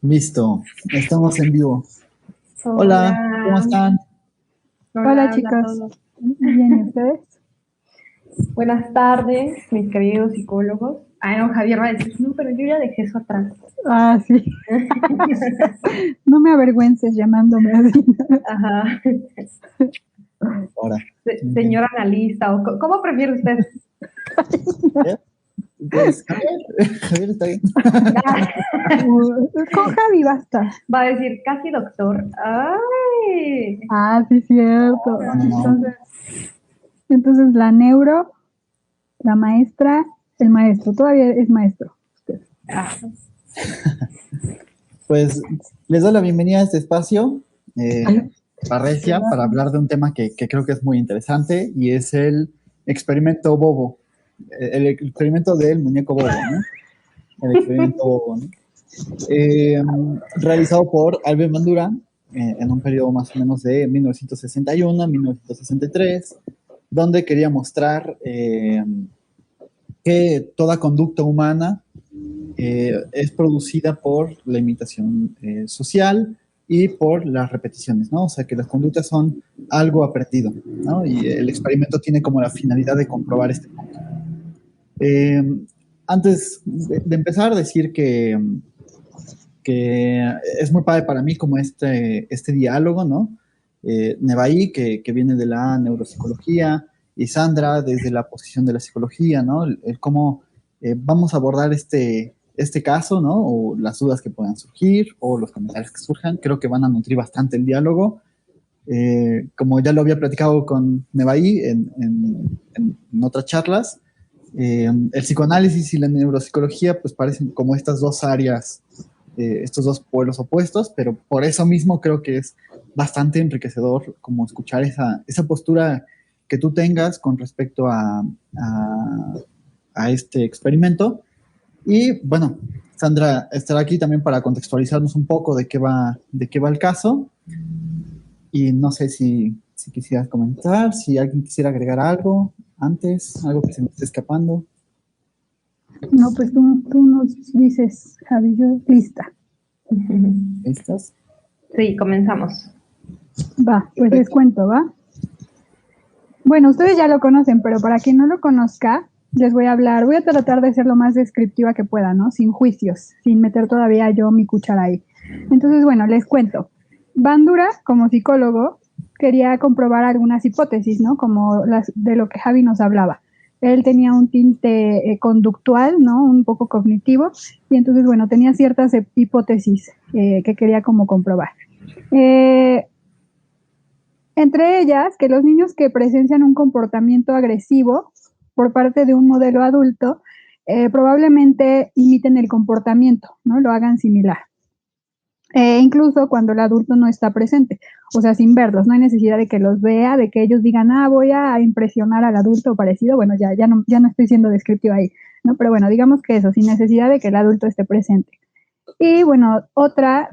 Listo, estamos en vivo. Hola, ¿cómo Hola, están? hola, Hola hola a chicos, todos. bien, ¿y ustedes? Buenas tardes, mis queridos psicólogos. Ah, no, Javier va a decir, no, pero yo ya dejé eso atrás. Ah, sí, no me avergüences llamándome así. Ajá. Ahora. Señor analista, o ¿cómo prefiere usted? ¿Eh? Pues Javier, Javier está bien. Con Javi basta. Va a decir, casi doctor. Ay. Ah, sí, cierto. No, no, no. Entonces la neuro, la maestra, el maestro, todavía es maestro. Ah, Pues les doy la bienvenida a este espacio, Ay, Parresia, para hablar de un tema que creo que es muy interesante y es el experimento Bobo, el experimento del muñeco Bobo, ¿no? El experimento Bobo, ¿no? Realizado por Albert Bandura en un periodo más o menos de 1961 a 1963, donde quería mostrar que toda conducta humana es producida por la imitación social y por las repeticiones, ¿no? O sea, que las conductas son algo aprendido, ¿no? Y el experimento tiene como la finalidad de comprobar este punto. Eh, Antes de empezar, decir que es muy padre para mí como este diálogo, ¿no? Nevaí, que viene de la neuropsicología, y Sandra desde la posición de la psicología, ¿no? El cómo vamos a abordar este caso, ¿no? O las dudas que puedan surgir, o los comentarios que surjan, creo que van a nutrir bastante el diálogo. Como ya lo había platicado con Nevaí en otras charlas, el psicoanálisis y la neuropsicología pues parecen como estas dos áreas, estos dos pueblos opuestos, pero por eso mismo creo que es bastante enriquecedor como escuchar esa postura que tú tengas con respecto a este experimento. Y bueno, Sandra estará aquí también para contextualizarnos un poco de qué va el caso. Y no sé si quisieras comentar, si alguien quisiera agregar algo antes, algo que se me esté escapando. no, pues tú nos dices, Javi, yo lista. ¿Listas? sí, comenzamos. Va, pues les Perfecto. cuento, ¿va? Bueno, ustedes ya lo conocen, pero para quien no lo conozca, les voy a hablar, voy a tratar de ser lo más descriptiva que pueda, ¿no? Sin juicios, sin meter todavía yo mi cuchara ahí. Entonces, bueno, les cuento. Bandura, como psicólogo, quería comprobar algunas hipótesis, ¿no? Como las de lo que Javi nos hablaba. Él tenía un tinte conductual, ¿no? Un poco cognitivo, y entonces, bueno, tenía ciertas hipótesis que quería como comprobar. Eh, Entre ellas, que los niños que presencian un comportamiento agresivo por parte de un modelo adulto probablemente imiten el comportamiento, ¿no? Lo hagan similar. Incluso cuando el adulto no está presente, o sea, sin verlos, no hay necesidad de que los vea, de que ellos digan, ah, voy a impresionar al adulto parecido, bueno, ya no estoy siendo descriptiva ahí, ¿no? Pero bueno, digamos que eso, sin necesidad de que el adulto esté presente. Y bueno, otra,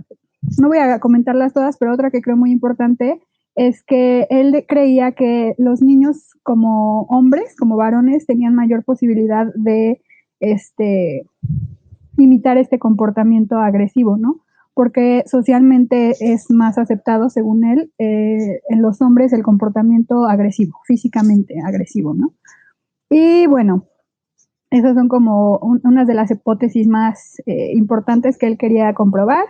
no voy a comentarlas todas, pero otra que creo muy importante es que él creía que los niños como hombres, como varones, tenían mayor posibilidad de este, imitar este comportamiento agresivo, ¿no? Porque socialmente es más aceptado, según él, en los hombres el comportamiento agresivo, físicamente agresivo, ¿no? Y bueno, esas son como unas de las hipótesis más importantes que él quería comprobar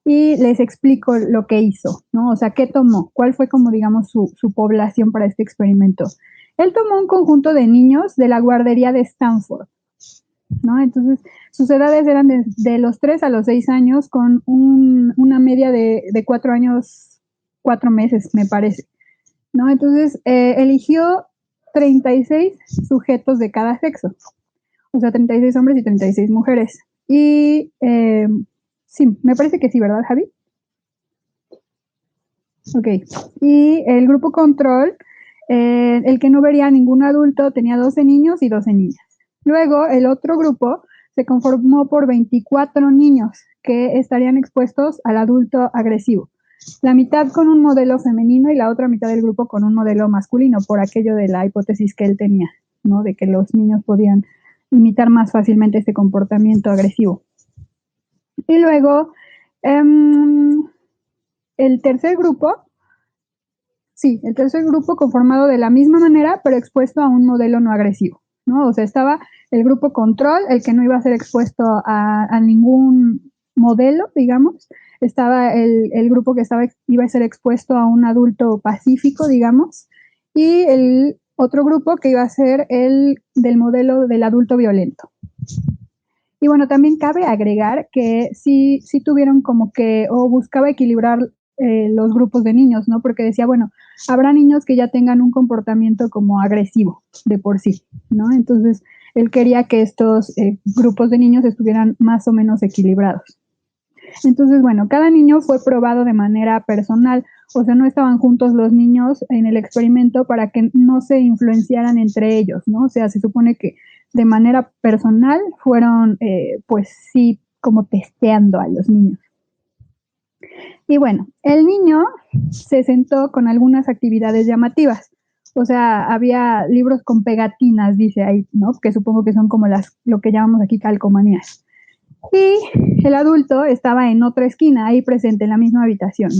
y les explico lo que hizo, ¿no? O sea, ¿qué tomó? ¿Cuál fue como, digamos, su población para este experimento? Él tomó un conjunto de niños de la guardería de Stanford, ¿no? Entonces, sus edades eran de los 3 a los 6 años con una media de 4 años, 4 meses, me parece, ¿no? Entonces, eligió 36 sujetos de cada sexo, o sea, 36 hombres y 36 mujeres. Y sí, me parece que sí, ¿verdad, Javi? Ok. Y el grupo control, el que no vería a ningún adulto, tenía 12 niños y 12 niñas. Luego, el otro grupo se conformó por 24 niños que estarían expuestos al adulto agresivo. La mitad con un modelo femenino y la otra mitad del grupo con un modelo masculino, por aquello de la hipótesis que él tenía, ¿no? De que los niños podían imitar más fácilmente este comportamiento agresivo. Y luego El tercer grupo, el tercer grupo conformado de la misma manera, pero expuesto a un modelo no agresivo, ¿no? O sea, estaba el grupo control, el que no iba a ser expuesto a ningún modelo, digamos. Estaba el grupo que iba a ser expuesto a un adulto pacífico, digamos. Y el otro grupo que iba a ser el del modelo del adulto violento. Y bueno, también cabe agregar que sí tuvieron como que, o buscaba equilibrar los grupos de niños, ¿no? Porque decía, bueno, habrá niños que ya tengan un comportamiento como agresivo de por sí, ¿no? Entonces, él quería que estos grupos de niños estuvieran más o menos equilibrados. Entonces, bueno, cada niño fue probado de manera personal, o sea, no estaban juntos los niños en el experimento para que no se influenciaran entre ellos, ¿no? O sea, se supone que de manera personal fueron, pues sí, como testeando a los niños. Y bueno, el niño se sentó con algunas actividades llamativas. O sea, había libros con pegatinas, dice ahí, ¿no? Que supongo que son como lo que llamamos aquí calcomanías. Y el adulto estaba en otra esquina, ahí presente, en la misma habitación,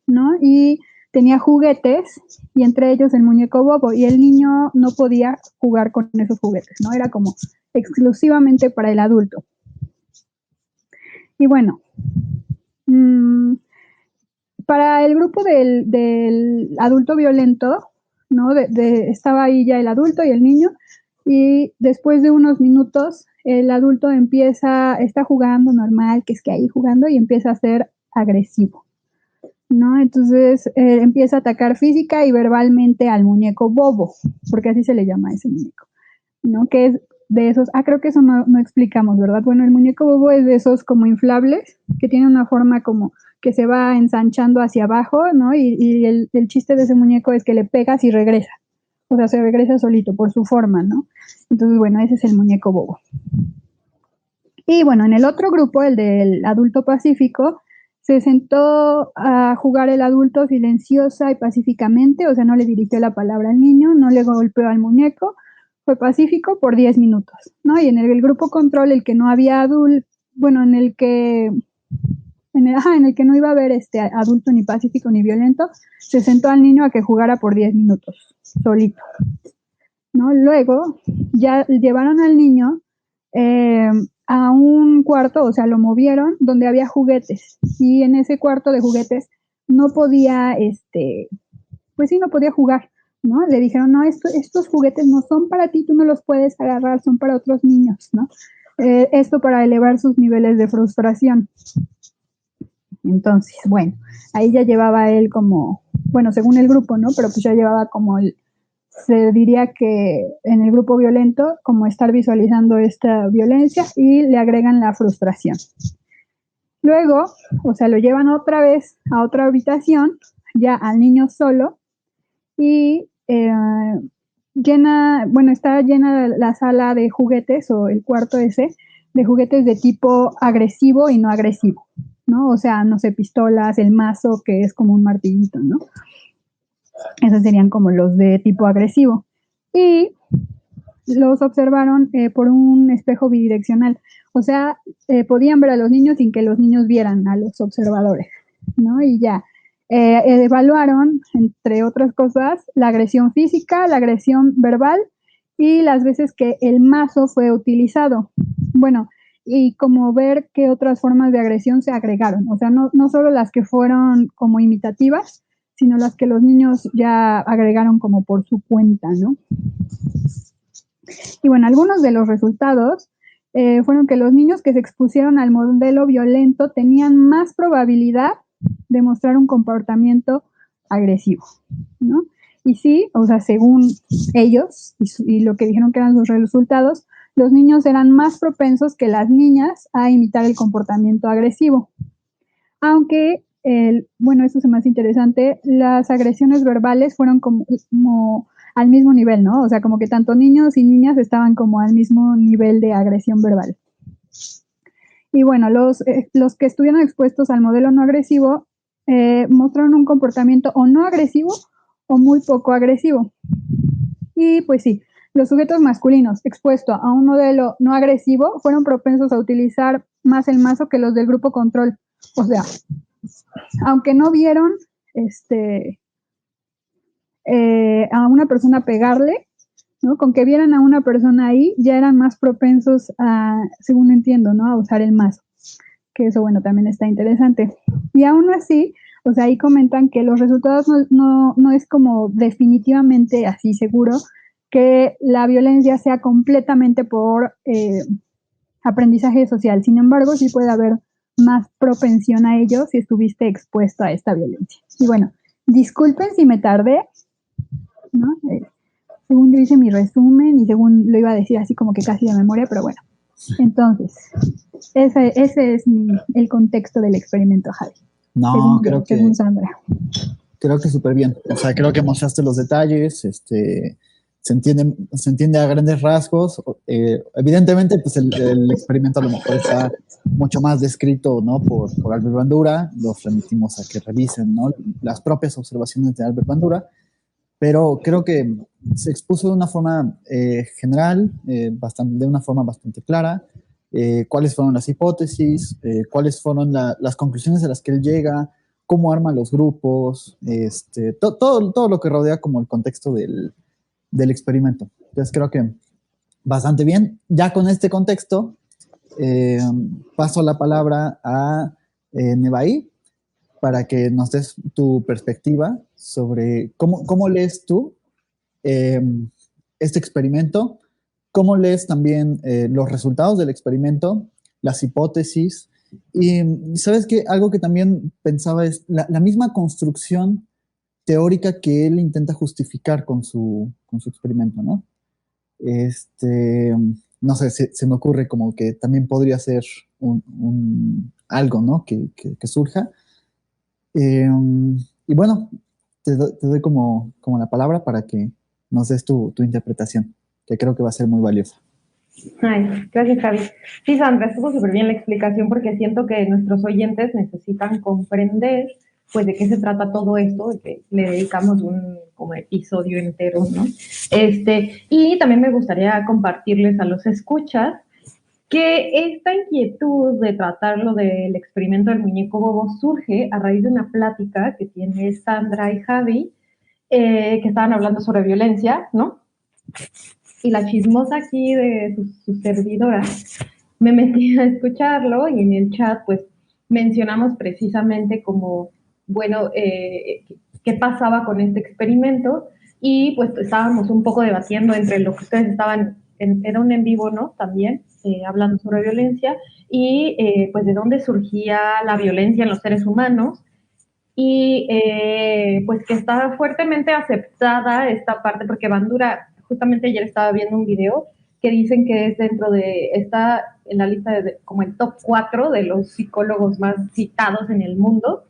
¿no? Y tenía juguetes, y entre ellos el muñeco Bobo, y el niño no podía jugar con esos juguetes, ¿no? Era como exclusivamente para el adulto. Y bueno, para el grupo del adulto violento, ¿no? Estaba ahí ya el adulto y el niño, y después de unos minutos el adulto está jugando normal, que es que ahí jugando, y empieza a ser agresivo, ¿no? Entonces empieza a atacar física y verbalmente al muñeco Bobo, porque así se le llama a ese muñeco, ¿no? Que es de esos, creo que eso no explicamos, ¿verdad? Bueno, el muñeco Bobo es de esos como inflables, que tiene una forma como que se va ensanchando hacia abajo, ¿no? Y el chiste de ese muñeco es que le pegas y regresa. O sea, se regresa solito por su forma, ¿no? Entonces, bueno, ese es el muñeco Bobo. Y bueno, en el otro grupo, el del adulto pacífico, se sentó a jugar el adulto silenciosa y pacíficamente, o sea, no le dirigió la palabra al niño, no le golpeó al muñeco, fue pacífico por 10 minutos, ¿no? Y en el grupo control, el que no había adulto, bueno, en el que no iba a haber adulto ni pacífico ni violento, se sentó al niño a que jugara por 10 minutos, solito, ¿no? Luego ya llevaron al niño a un cuarto, o sea, lo movieron donde había juguetes, y en ese cuarto de juguetes no podía, pues sí, no podía jugar, ¿no? Le dijeron, no, estos juguetes no son para ti, tú no los puedes agarrar, son para otros niños, ¿no? Esto para elevar sus niveles de frustración. Entonces, bueno, ahí ya llevaba él como, bueno, según el grupo, ¿no? Pero pues ya llevaba como se diría que en el grupo violento, como estar visualizando esta violencia, y le agregan la frustración. Luego, o sea, lo llevan otra vez a otra habitación, ya al niño solo, y está llena la sala de juguetes, o el cuarto ese, de juguetes de tipo agresivo y no agresivo, ¿no? O sea, no sé, pistolas, el mazo, que es como un martillito, ¿no? Esos serían como los de tipo agresivo. Y los observaron por un espejo bidireccional. O sea, podían ver a los niños sin que los niños vieran a los observadores, ¿no? Y ya, evaluaron, entre otras cosas, la agresión física, la agresión verbal y las veces que el mazo fue utilizado. Bueno, y como ver qué otras formas de agresión se agregaron. O sea, no solo las que fueron como imitativas, sino las que los niños ya agregaron como por su cuenta, ¿no? Y bueno, algunos de los resultados fueron que los niños que se expusieron al modelo violento tenían más probabilidad de mostrar un comportamiento agresivo, ¿no? Y sí, o sea, según ellos y lo que dijeron que eran sus resultados, los niños eran más propensos que las niñas a imitar el comportamiento agresivo. Aunque, bueno, eso es más interesante, las agresiones verbales fueron como al mismo nivel, ¿no? O sea, como que tanto niños y niñas estaban como al mismo nivel de agresión verbal. Y bueno, los que estuvieron expuestos al modelo no agresivo mostraron un comportamiento o no agresivo o muy poco agresivo. Y pues sí, los sujetos masculinos expuestos a un modelo no agresivo fueron propensos a utilizar más el mazo que los del grupo control. O sea, aunque no vieron a una persona pegarle, ¿no? Con que vieran a una persona ahí, ya eran más propensos a, según entiendo, ¿no? A usar el mazo. Que eso, bueno, también está interesante. Y aún así, o sea, ahí comentan que los resultados no es como definitivamente así seguro que la violencia sea completamente por aprendizaje social. Sin embargo, sí puede haber más propensión a ello si estuviste expuesto a esta violencia. Y bueno, disculpen si me tardé, ¿no? Según yo hice mi resumen y según lo iba a decir así como que casi de memoria, pero bueno. Entonces, ese es el contexto del experimento, Javi. No, Según Sandra. Creo que súper bien. O sea, creo que mostraste los detalles, se entiende a grandes rasgos. Evidentemente, pues el experimento a lo mejor está mucho más descrito, ¿no? Por Albert Bandura. Los remitimos a que revisen, ¿no? Las propias observaciones de Albert Bandura. Pero creo que se expuso de una forma general, de una forma bastante clara, cuáles fueron las hipótesis, cuáles fueron las conclusiones a las que él llega, cómo arma los grupos, todo lo que rodea como el contexto del experimento. Entonces creo que bastante bien. Ya con este contexto, paso la palabra a Nevaí para que nos des tu perspectiva sobre cómo lees tú eh, este experimento, cómo lees también los resultados del experimento, las hipótesis, y sabes que algo que también pensaba es la misma construcción teórica que él intenta justificar con su experimento, ¿no? No sé, se me ocurre como que también podría ser algo, ¿no? Que surja. Eh, y bueno, te doy como la palabra para que nos des tu interpretación, que creo que va a ser muy valiosa. Ay, gracias, Javi. Sí, Sandra, estuvo súper bien la explicación porque siento que nuestros oyentes necesitan comprender pues de qué se trata todo esto, de que le dedicamos un como episodio entero, ¿no? Y también me gustaría compartirles a los escuchas que esta inquietud de tratarlo del experimento del muñeco bobo surge a raíz de una plática que tiene Sandra y Javi, que estaban hablando sobre violencia, ¿no? Y la chismosa aquí de su servidora me metí a escucharlo y en el chat pues mencionamos precisamente como, bueno, qué pasaba con este experimento y pues estábamos un poco debatiendo entre lo que ustedes estaban, era un en vivo, ¿no? También hablando sobre violencia y pues de dónde surgía la violencia en los seres humanos y pues que está fuertemente aceptada esta parte, porque Bandura, justamente ayer estaba viendo un video que dicen que es está en la lista de como el top 4 de los psicólogos más citados en el mundo.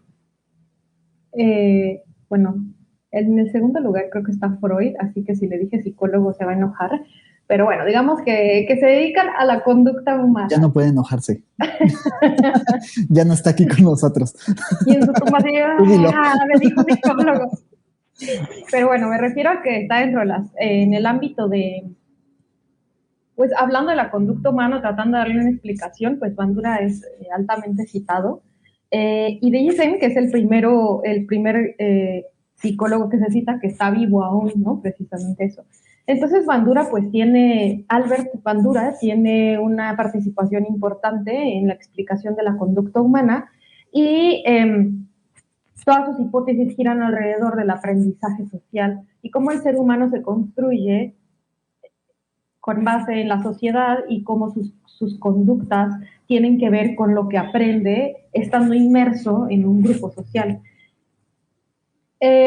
Bueno, en el segundo lugar creo que está Freud, así que si le dije psicólogo se va a enojar. Pero bueno, digamos que se dedican a la conducta humana. Ya no puede enojarse. Ya no está aquí con nosotros. Y en su tumba así, me dijo psicólogo. Pero bueno, me refiero a que está dentro de en el ámbito de, pues hablando de la conducta humana, tratando de darle una explicación, pues Bandura es altamente citado. Y dicen que es el primer psicólogo que se cita que está vivo aún, ¿no? Precisamente eso. Entonces Bandura, pues Albert Bandura tiene una participación importante en la explicación de la conducta humana y todas sus hipótesis giran alrededor del aprendizaje social y cómo el ser humano se construye con base en la sociedad y cómo sus conductas tienen que ver con lo que aprende estando inmerso en un grupo social.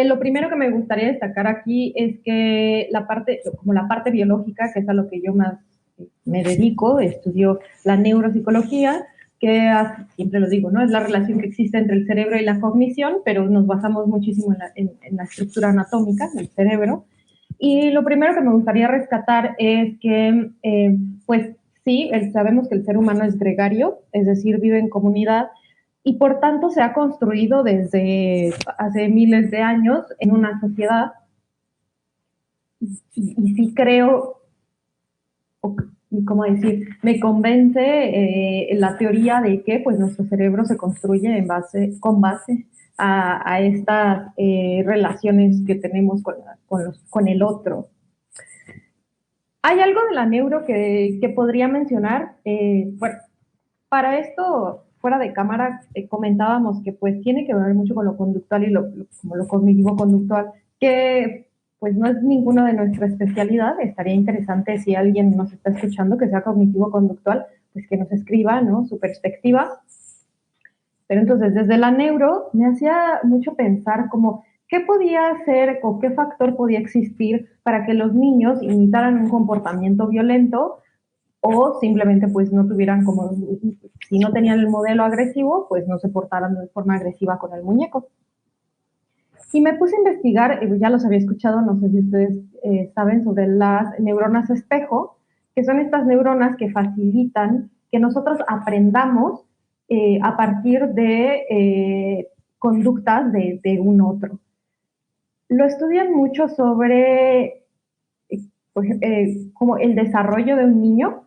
Lo primero que me gustaría destacar aquí es que la parte biológica, que es a lo que yo más me dedico, estudio la neuropsicología, que siempre lo digo, ¿no? Es la relación que existe entre el cerebro y la cognición, pero nos basamos muchísimo en la estructura anatómica del cerebro. Y lo primero que me gustaría rescatar es que, pues sí, sabemos que el ser humano es gregario, es decir, vive en comunidad, y por tanto se ha construido desde hace miles de años en una sociedad. Y sí creo, ¿cómo decir? Me convence la teoría de que pues nuestro cerebro se construye con base a estas relaciones que tenemos con el otro. Hay algo de la neuro que podría mencionar. Bueno, para esto, fuera de cámara, comentábamos que pues tiene que ver mucho con lo conductual y como lo cognitivo-conductual, que pues no es ninguna de nuestra especialidad. Estaría interesante si alguien nos está escuchando que sea cognitivo-conductual, pues que nos escriba, ¿no? Su perspectiva. Pero entonces, desde la neuro, me hacía mucho pensar como qué podía hacer o qué factor podía existir para que los niños imitaran un comportamiento violento o simplemente pues no tuvieran como, si no tenían el modelo agresivo, pues no se portaran de forma agresiva con el muñeco. Y me puse a investigar, ya los había escuchado, no sé si ustedes saben, sobre las neuronas espejo, que son estas neuronas que facilitan que nosotros aprendamos a partir de conductas de un otro. Lo estudian mucho sobre como el desarrollo de un niño.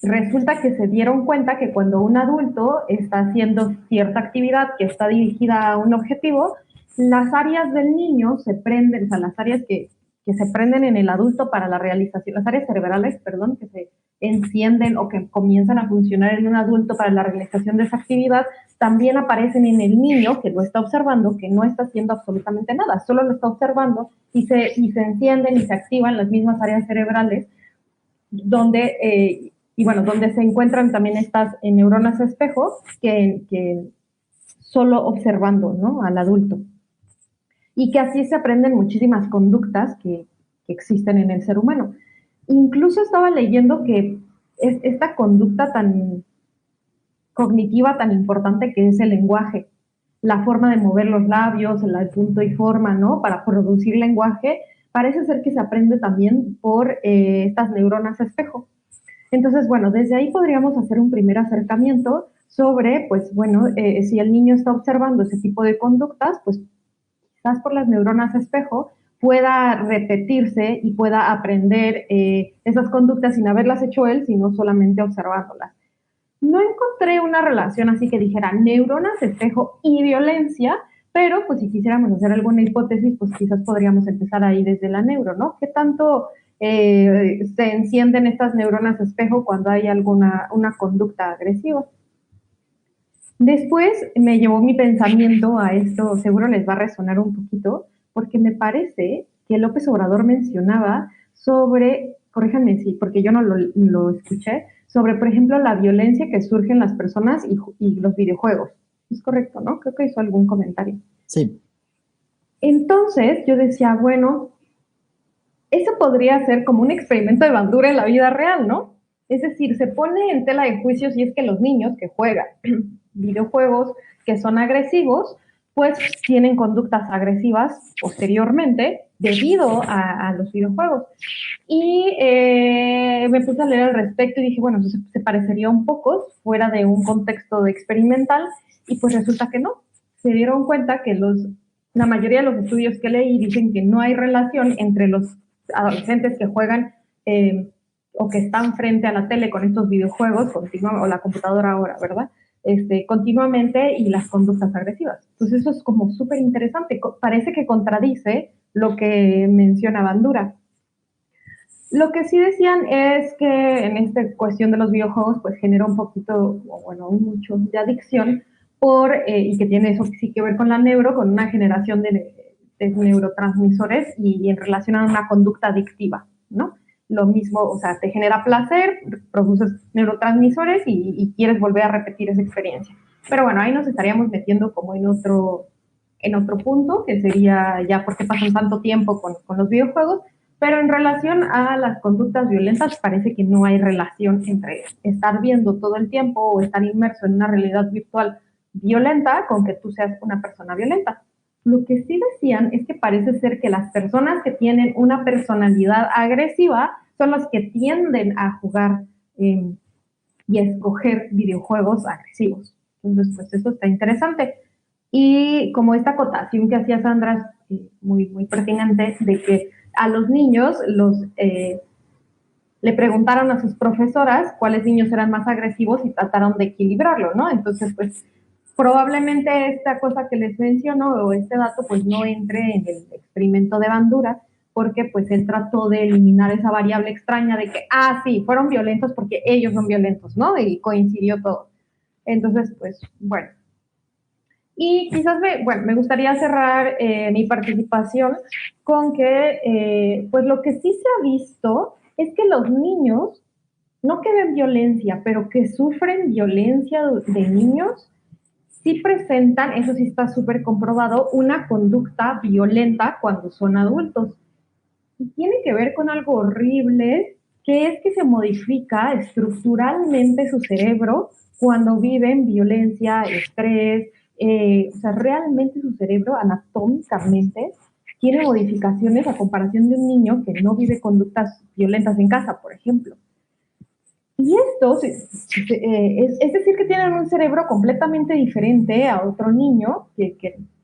Resulta que se dieron cuenta que cuando un adulto está haciendo cierta actividad que está dirigida a un objetivo, las áreas del niño se prenden, o sea, las áreas que se prenden en el adulto para la realización, las áreas cerebrales, perdón, que se encienden o que comienzan a funcionar en un adulto para la realización de esa actividad, también aparecen en el niño que lo está observando, que no está haciendo absolutamente nada, solo lo está observando y se encienden y se activan las mismas áreas cerebrales donde donde se encuentran también estas neuronas espejo que solo observando, ¿no? Al adulto. Y que así se aprenden muchísimas conductas que existen en el ser humano. Incluso estaba leyendo que esta conducta tan cognitiva, tan importante que es el lenguaje, la forma de mover los labios, el punto y forma, ¿no? Para producir lenguaje, parece ser que se aprende también por estas neuronas espejo. Entonces, bueno, desde ahí podríamos hacer un primer acercamiento sobre, pues bueno, si el niño está observando ese tipo de conductas, pues quizás por las neuronas espejo pueda repetirse y pueda aprender esas conductas sin haberlas hecho él, sino solamente observándolas. No encontré una relación así que dijera neuronas espejo y violencia, pero pues si quisiéramos hacer alguna hipótesis, pues quizás podríamos empezar ahí desde la neuro, ¿no? ¿Qué tanto se encienden estas neuronas espejo cuando hay una conducta agresiva? Después me llevó mi pensamiento a esto, seguro les va a resonar un poquito, porque me parece que López Obrador mencionaba sobre, corríjanme si, porque yo no lo escuché, sobre, por ejemplo, la violencia que surge en las personas y los videojuegos. Es correcto, ¿no? Creo que hizo algún comentario. Sí. Entonces yo decía, bueno, eso podría ser como un experimento de Bandura en la vida real, ¿no? Es decir, se pone en tela de juicio si es que los niños que juegan videojuegos que son agresivos, pues tienen conductas agresivas posteriormente debido a los videojuegos. Y me puse a leer al respecto y dije, bueno, eso se parecería un poco fuera de un contexto experimental, y pues resulta que no. Se dieron cuenta que la mayoría de los estudios que leí dicen que no hay relación entre los adolescentes que juegan o que están frente a la tele con estos videojuegos o la computadora ahora, ¿verdad? Continuamente y las conductas agresivas. Entonces eso es como súper interesante. Parece que contradice lo que menciona Bandura. Lo que sí decían es que en esta cuestión de los videojuegos pues genera un poquito, o bueno, mucho de adicción y que tiene eso sí que ver con la neuro, con una generación de neurotransmisores y en relación a una conducta adictiva, ¿no? Lo mismo, o sea, te genera placer, produces neurotransmisores y quieres volver a repetir esa experiencia. Pero bueno, ahí nos estaríamos metiendo como en otro punto, que sería ya por qué pasan tanto tiempo con los videojuegos, pero en relación a las conductas violentas parece que no hay relación entre estar viendo todo el tiempo o estar inmerso en una realidad virtual violenta con que tú seas una persona violenta. Lo que sí decían es que parece ser que las personas que tienen una personalidad agresiva son las que tienden a jugar y a escoger videojuegos agresivos. Entonces, pues eso está interesante. Y como esta acotación que hacía Sandra, muy, muy pertinente, de que a los niños le preguntaron a sus profesoras cuáles niños eran más agresivos y trataron de equilibrarlo, ¿no? Entonces, pues probablemente esta cosa que les menciono o este dato pues no entre en el experimento de Bandura, porque pues él trató de eliminar esa variable extraña de que, sí, fueron violentos porque ellos son violentos, ¿no? Y coincidió todo. Entonces, pues bueno. Y quizás me gustaría cerrar mi participación con que, pues lo que sí se ha visto es que los niños, no que ven violencia, pero que sufren violencia de niños, sí presentan, eso sí está súper comprobado, una conducta violenta cuando son adultos. Y tiene que ver con algo horrible, que es que se modifica estructuralmente su cerebro cuando viven violencia, estrés, o sea, realmente su cerebro anatómicamente tiene modificaciones a comparación de un niño que no vive conductas violentas en casa, por ejemplo. Y esto es decir que tienen un cerebro completamente diferente a otro niño que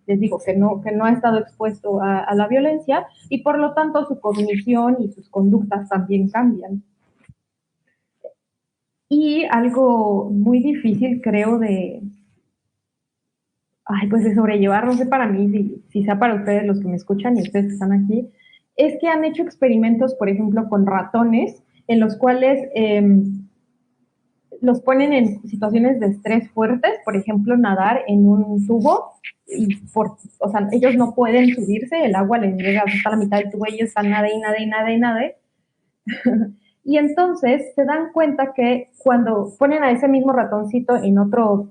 les digo que no ha estado expuesto a la violencia y por lo tanto su cognición y sus conductas también cambian. Y algo muy difícil creo pues de sobrellevar, no sé para mí, si sea para ustedes los que me escuchan y ustedes que están aquí, es que han hecho experimentos, por ejemplo, con ratones en los cuales los ponen en situaciones de estrés fuertes, por ejemplo, nadar en un tubo y o sea, ellos no pueden subirse, el agua les llega hasta la mitad del tubo, ellos están nade y nade y nade y nade. Y entonces se dan cuenta que cuando ponen a ese mismo ratoncito en otro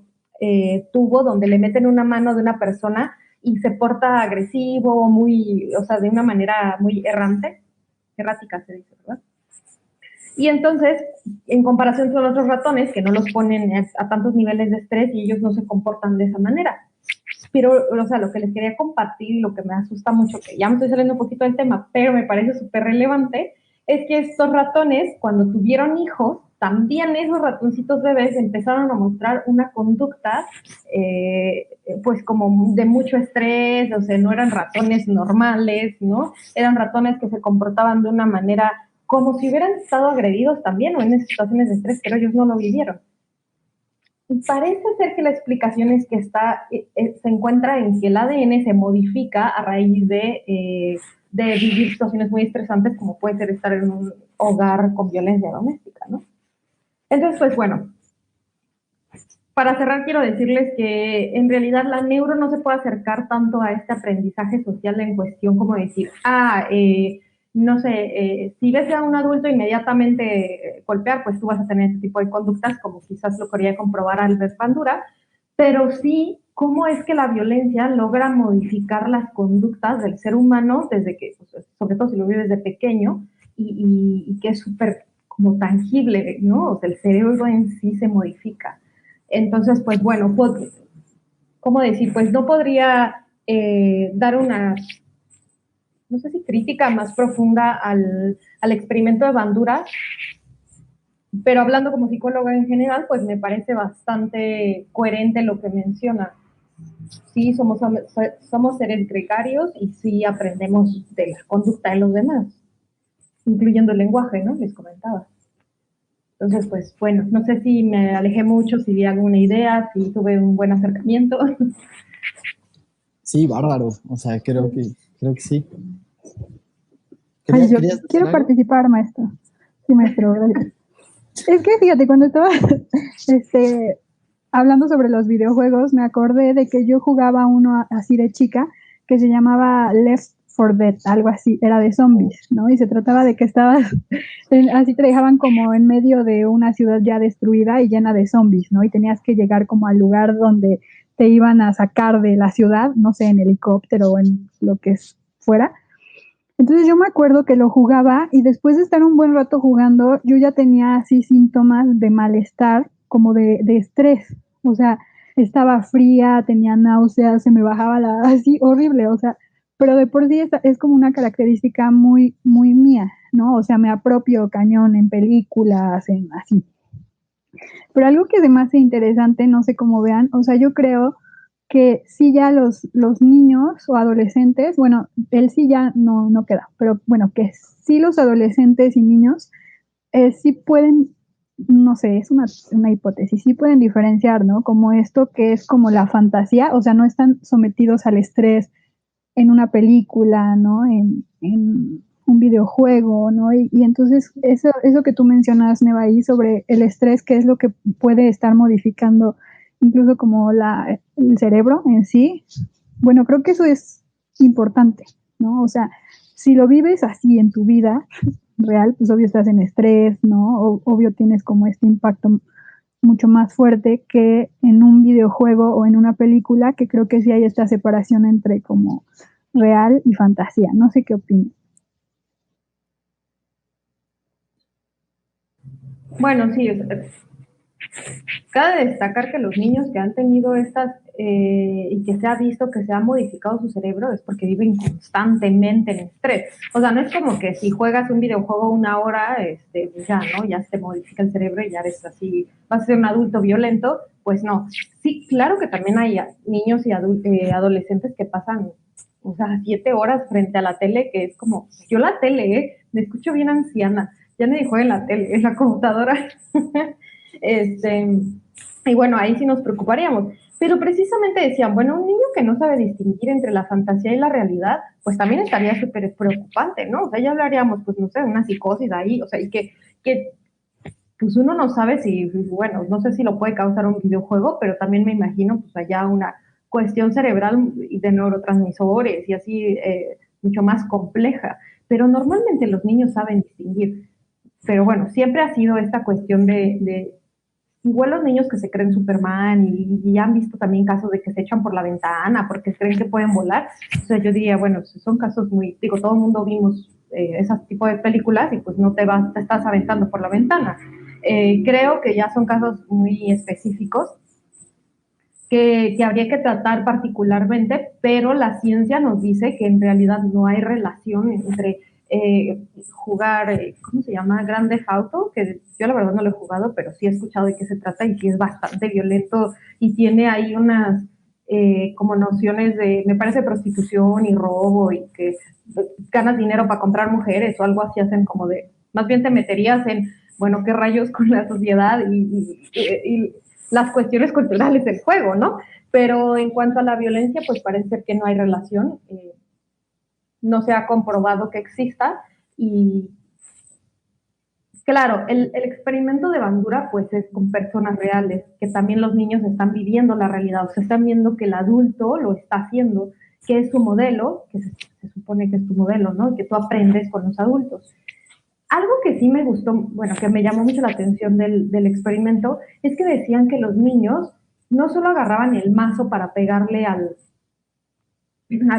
tubo donde le meten una mano de una persona y se porta agresivo, o sea, de una manera muy errática se dice, ¿verdad? Y entonces, en comparación con otros ratones que no los ponen a tantos niveles de estrés y ellos no se comportan de esa manera. Pero, o sea, lo que les quería compartir, lo que me asusta mucho, que ya me estoy saliendo un poquito del tema, pero me parece súper relevante, es que estos ratones, cuando tuvieron hijos, también esos ratoncitos bebés empezaron a mostrar una conducta, pues como de mucho estrés, o sea, no eran ratones normales, ¿no? Eran ratones que se comportaban de una manera como si hubieran estado agredidos también o en situaciones de estrés, pero ellos no lo vivieron. Y parece ser que la explicación es que se encuentra en que el ADN se modifica a raíz de vivir situaciones muy estresantes, como puede ser estar en un hogar con violencia doméstica, ¿no? Entonces, pues bueno, para cerrar quiero decirles que en realidad la neuro no se puede acercar tanto a este aprendizaje social en cuestión como decir, no sé, si ves a un adulto inmediatamente golpear, pues tú vas a tener ese tipo de conductas, como quizás lo quería comprobar Albert Bandura, pero sí cómo es que la violencia logra modificar las conductas del ser humano desde que, pues, sobre todo si lo vives de pequeño, y que es súper como tangible, ¿no? O sea, el cerebro en sí se modifica. Entonces, pues bueno, ¿cómo decir? Pues no podría dar una, no sé si crítica más profunda al experimento de Bandura, pero hablando como psicóloga en general, pues me parece bastante coherente lo que menciona. Sí, somos seres gregarios y sí aprendemos de la conducta de los demás, incluyendo el lenguaje, ¿no? Les comentaba. Entonces, pues bueno, no sé si me alejé mucho, si di alguna idea, si tuve un buen acercamiento. Sí, bárbaro. O sea, creo que sí. Ay, yo quiero participar, maestro. Sí, maestro, gracias. Es que fíjate, cuando estaba hablando sobre los videojuegos, me acordé de que yo jugaba uno así de chica que se llamaba Left 4 Dead, algo así, era de zombies, ¿no? Y se trataba de que estabas, así te dejaban como en medio de una ciudad ya destruida y llena de zombies, ¿no? Y tenías que llegar como al lugar donde te iban a sacar de la ciudad, no sé, en helicóptero o en lo que fuera. Entonces yo me acuerdo que lo jugaba y después de estar un buen rato jugando, yo ya tenía así síntomas de malestar, como de estrés. O sea, estaba fría, tenía náuseas, se me bajaba así horrible, o sea, pero de por sí es como una característica muy, muy mía, ¿no? O sea, me apropio cañón en películas, en así. Pero algo que además es interesante, no sé cómo vean, o sea, yo creo que sí ya los niños o adolescentes, bueno, él sí ya no queda, pero bueno, que sí los adolescentes y niños sí pueden, no sé, es una hipótesis, sí pueden diferenciar, ¿no? Como esto que es como la fantasía, o sea, no están sometidos al estrés en una película, ¿no? En un videojuego, ¿no? Y entonces eso que tú mencionas, Nevaí, sobre el estrés, que es lo que puede estar modificando incluso como el cerebro en sí, bueno, creo que eso es importante, ¿no? O sea, si lo vives así en tu vida real, pues obvio estás en estrés, ¿no? Obvio tienes como este impacto mucho más fuerte que en un videojuego o en una película, que creo que sí hay esta separación entre como real y fantasía. No sé qué opinas. Bueno, sí, cabe destacar que los niños que han tenido estas y que se ha visto que se ha modificado su cerebro es porque viven constantemente en estrés. O sea, no es como que si juegas un videojuego una hora, pues ya, ¿no? Ya se modifica el cerebro y ya eres así, vas a ser un adulto violento. Pues no. Sí, claro que también hay niños y adolescentes que pasan, o sea, 7 horas frente a la tele, que es como, yo la tele, me escucho bien anciana, ya nadie juega en la tele, en la computadora. Este, y bueno, ahí sí nos preocuparíamos. Pero precisamente decían, bueno, un niño que no sabe distinguir entre la fantasía y la realidad, pues también estaría súper preocupante, ¿no? O sea, ya hablaríamos, pues, no sé, una psicosis ahí, o sea, y que pues uno no sabe si, bueno, no sé si lo puede causar un videojuego, pero también me imagino, pues, allá una cuestión cerebral y de neurotransmisores y así mucho más compleja. Pero normalmente los niños saben distinguir. Pero bueno, siempre ha sido esta cuestión de igual los niños que se creen Superman y han visto también casos de que se echan por la ventana porque creen que pueden volar. O sea, yo diría, bueno, son casos muy, digo, todo el mundo vimos ese tipo de películas y pues no te estás aventando por la ventana. Creo que ya son casos muy específicos que habría que tratar particularmente, pero la ciencia nos dice que en realidad no hay relación entre jugar, ¿cómo se llama? Grand Theft Auto, que yo la verdad no lo he jugado, pero sí he escuchado de qué se trata y sí es bastante violento y tiene ahí unas como nociones de, me parece, prostitución y robo y que ganas dinero para comprar mujeres o algo así hacen como de, más bien te meterías en, bueno, qué rayos con la sociedad y las cuestiones culturales del juego, ¿no? Pero en cuanto a la violencia, pues parece ser que no hay relación, no se ha comprobado que exista y claro, el experimento de Bandura pues es con personas reales, que también los niños están viviendo la realidad, o sea, están viendo que el adulto lo está haciendo, que es su modelo, que se supone que es tu modelo, ¿no? Y que tú aprendes con los adultos. Algo que sí me gustó, bueno, que me llamó mucho la atención del experimento, es que decían que los niños no solo agarraban el mazo para pegarle al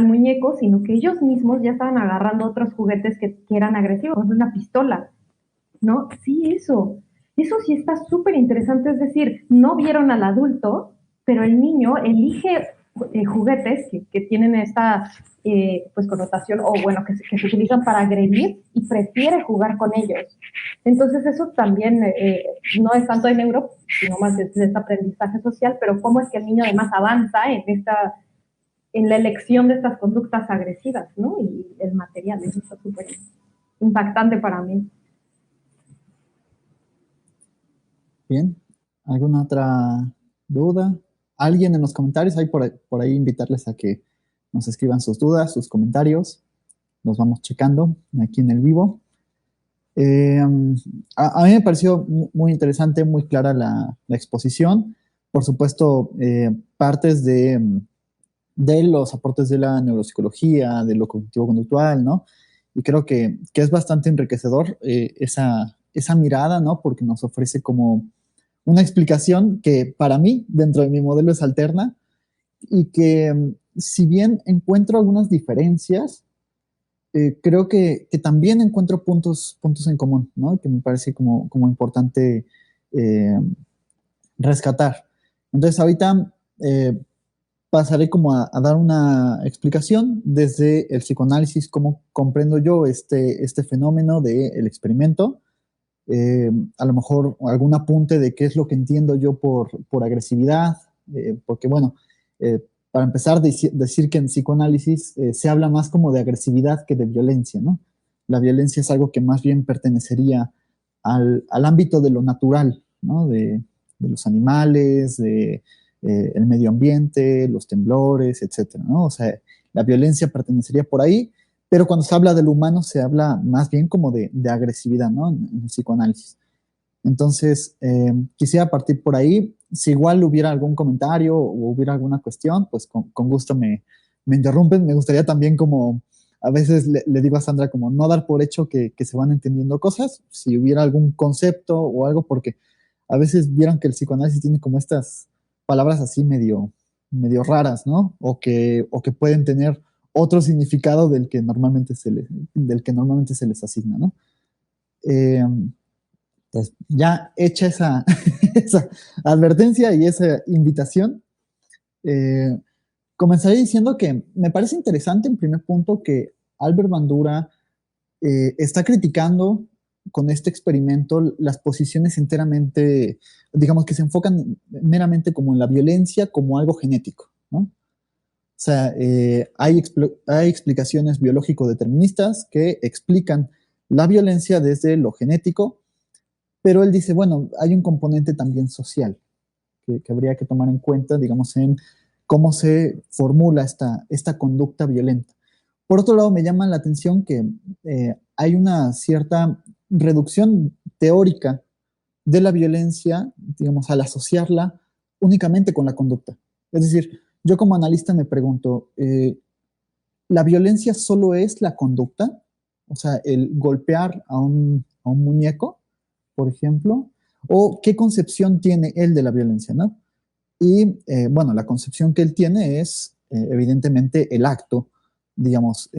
muñeco, sino que ellos mismos ya estaban agarrando otros juguetes que eran agresivos, como una pistola, ¿no? Sí, eso. Eso sí está súper interesante, es decir, no vieron al adulto, pero el niño elige juguetes que tienen esta pues connotación o bueno, que se utilizan para agredir y prefiere jugar con ellos. Entonces eso también no es tanto de neuro, sino más de este aprendizaje social, pero cómo es que el niño además avanza en la elección de estas conductas agresivas, ¿no? Y el material, eso está súper impactante para mí. Bien, ¿alguna otra duda? ¿Alguien en los comentarios? Hay por ahí invitarles a que nos escriban sus dudas, sus comentarios. Los vamos checando aquí en el vivo. Eh, a mí me pareció muy interesante, muy clara la exposición. Por supuesto, partes de los aportes de la neuropsicología, de lo cognitivo-conductual, ¿no? Y creo que es bastante enriquecedor esa mirada, ¿no? Porque nos ofrece como una explicación que para mí, dentro de mi modelo, es alterna y que si bien encuentro algunas diferencias, creo que también encuentro puntos en común, ¿no? Que me parece como importante eh, rescatar. Entonces, ahorita pasaré como a dar una explicación desde el psicoanálisis, cómo comprendo yo este fenómeno del experimento, a lo mejor algún apunte de qué es lo que entiendo yo por agresividad, porque bueno, para empezar, decir que en psicoanálisis se habla más como de agresividad que de violencia, ¿no? La violencia es algo que más bien pertenecería al ámbito de lo natural, ¿no? De los animales, el medio ambiente, los temblores, etcétera, ¿no? O sea, la violencia pertenecería por ahí, pero cuando se habla del humano se habla más bien como de agresividad, ¿no? En el psicoanálisis. Entonces, quisiera partir por ahí. Si igual hubiera algún comentario o hubiera alguna cuestión, pues con gusto me interrumpen. Me gustaría también como, a veces le digo a Sandra como no dar por hecho que se van entendiendo cosas, si hubiera algún concepto o algo, porque a veces vieron que el psicoanálisis tiene como estas palabras así medio raras, ¿no? O que pueden tener otro significado del que normalmente se les asigna, ¿no? Entonces, ya hecha esa, esa advertencia y esa invitación, eh, comenzaré diciendo que me parece interesante en primer punto que Albert Bandura está criticando con este experimento las posiciones enteramente, digamos que se enfocan meramente como en la violencia como algo genético, ¿no? O sea, hay explicaciones biológico-deterministas que explican la violencia desde lo genético, pero él dice, bueno, hay un componente también social que habría que tomar en cuenta, digamos, en cómo se formula esta conducta violenta. Por otro lado, me llama la atención que hay una cierta reducción teórica de la violencia, digamos, al asociarla únicamente con la conducta. Es decir, yo como analista me pregunto, ¿la violencia solo es la conducta? O sea, el golpear a un muñeco, por ejemplo, o qué concepción tiene él de la violencia, ¿no? Y bueno, la concepción que él tiene es evidentemente el acto, digamos,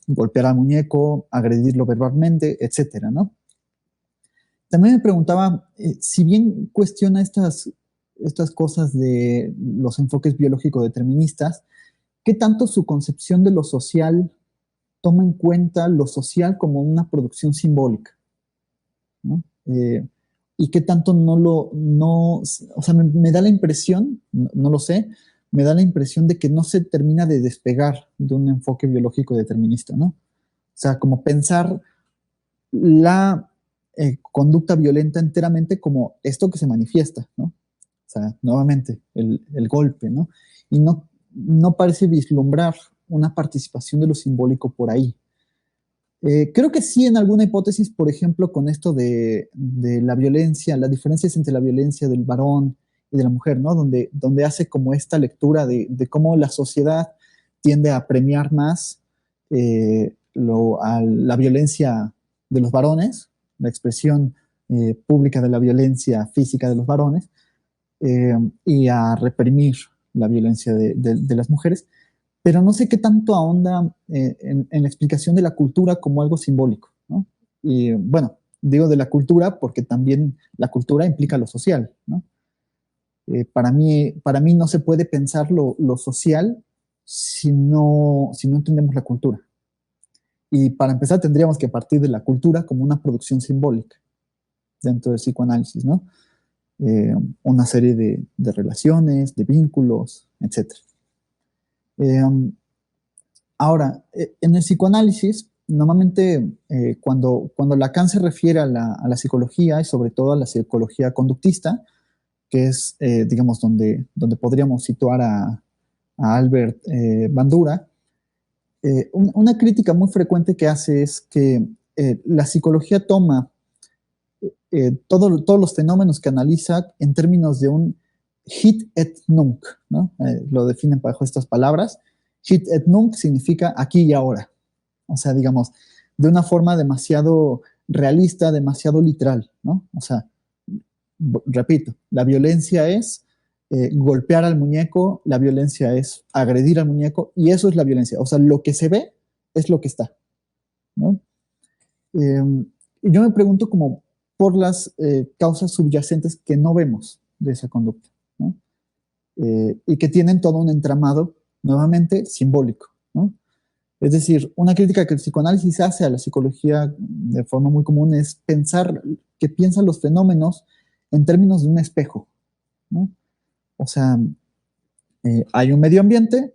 golpear al muñeco, agredirlo verbalmente, etcétera, ¿no? También me preguntaba, si bien cuestiona estas cosas de los enfoques biológico-deterministas, ¿qué tanto su concepción de lo social toma en cuenta lo social como una producción simbólica, ¿no? Y qué tanto o sea, me da la impresión, no lo sé, me da la impresión de que no se termina de despegar de un enfoque biológico determinista, ¿no? O sea, como pensar la conducta violenta enteramente como esto que se manifiesta, ¿no? O sea, nuevamente, el golpe, ¿no? Y no parece vislumbrar una participación de lo simbólico por ahí. Creo que sí en alguna hipótesis, por ejemplo, con esto de la violencia, las diferencias entre la violencia del varón y de la mujer, ¿no? Donde hace como esta lectura de cómo la sociedad tiende a premiar más a la violencia de los varones, la expresión pública de la violencia física de los varones, y a reprimir la violencia de las mujeres, pero no sé qué tanto ahonda en la explicación de la cultura como algo simbólico, ¿no? Y bueno, digo de la cultura porque también la cultura implica lo social, ¿no? Para mí no se puede pensar lo social si no entendemos la cultura. Y para empezar tendríamos que partir de la cultura como una producción simbólica dentro del psicoanálisis, ¿no? Una serie de relaciones, de vínculos, etc. Ahora, en el psicoanálisis, normalmente cuando Lacan se refiere a la psicología y sobre todo a la psicología conductista, que es, digamos, donde podríamos situar a Albert Bandura, una crítica muy frecuente que hace es que la psicología toma todos los fenómenos que analiza en términos de un hit et nunc, ¿no? Lo definen bajo estas palabras. Hit et nunc significa aquí y ahora. O sea, digamos, de una forma demasiado realista, demasiado literal, ¿no? O sea, repito, la violencia es golpear al muñeco, la violencia es agredir al muñeco, y eso es la violencia. O sea, lo que se ve es lo que está, ¿no? Y yo me pregunto como por las causas subyacentes que no vemos de esa conducta, ¿no? Y que tienen todo un entramado, nuevamente, simbólico, ¿no? Es decir, una crítica que el psicoanálisis hace a la psicología de forma muy común es pensar que piensan los fenómenos en términos de un espejo, ¿no? O sea, hay un medio ambiente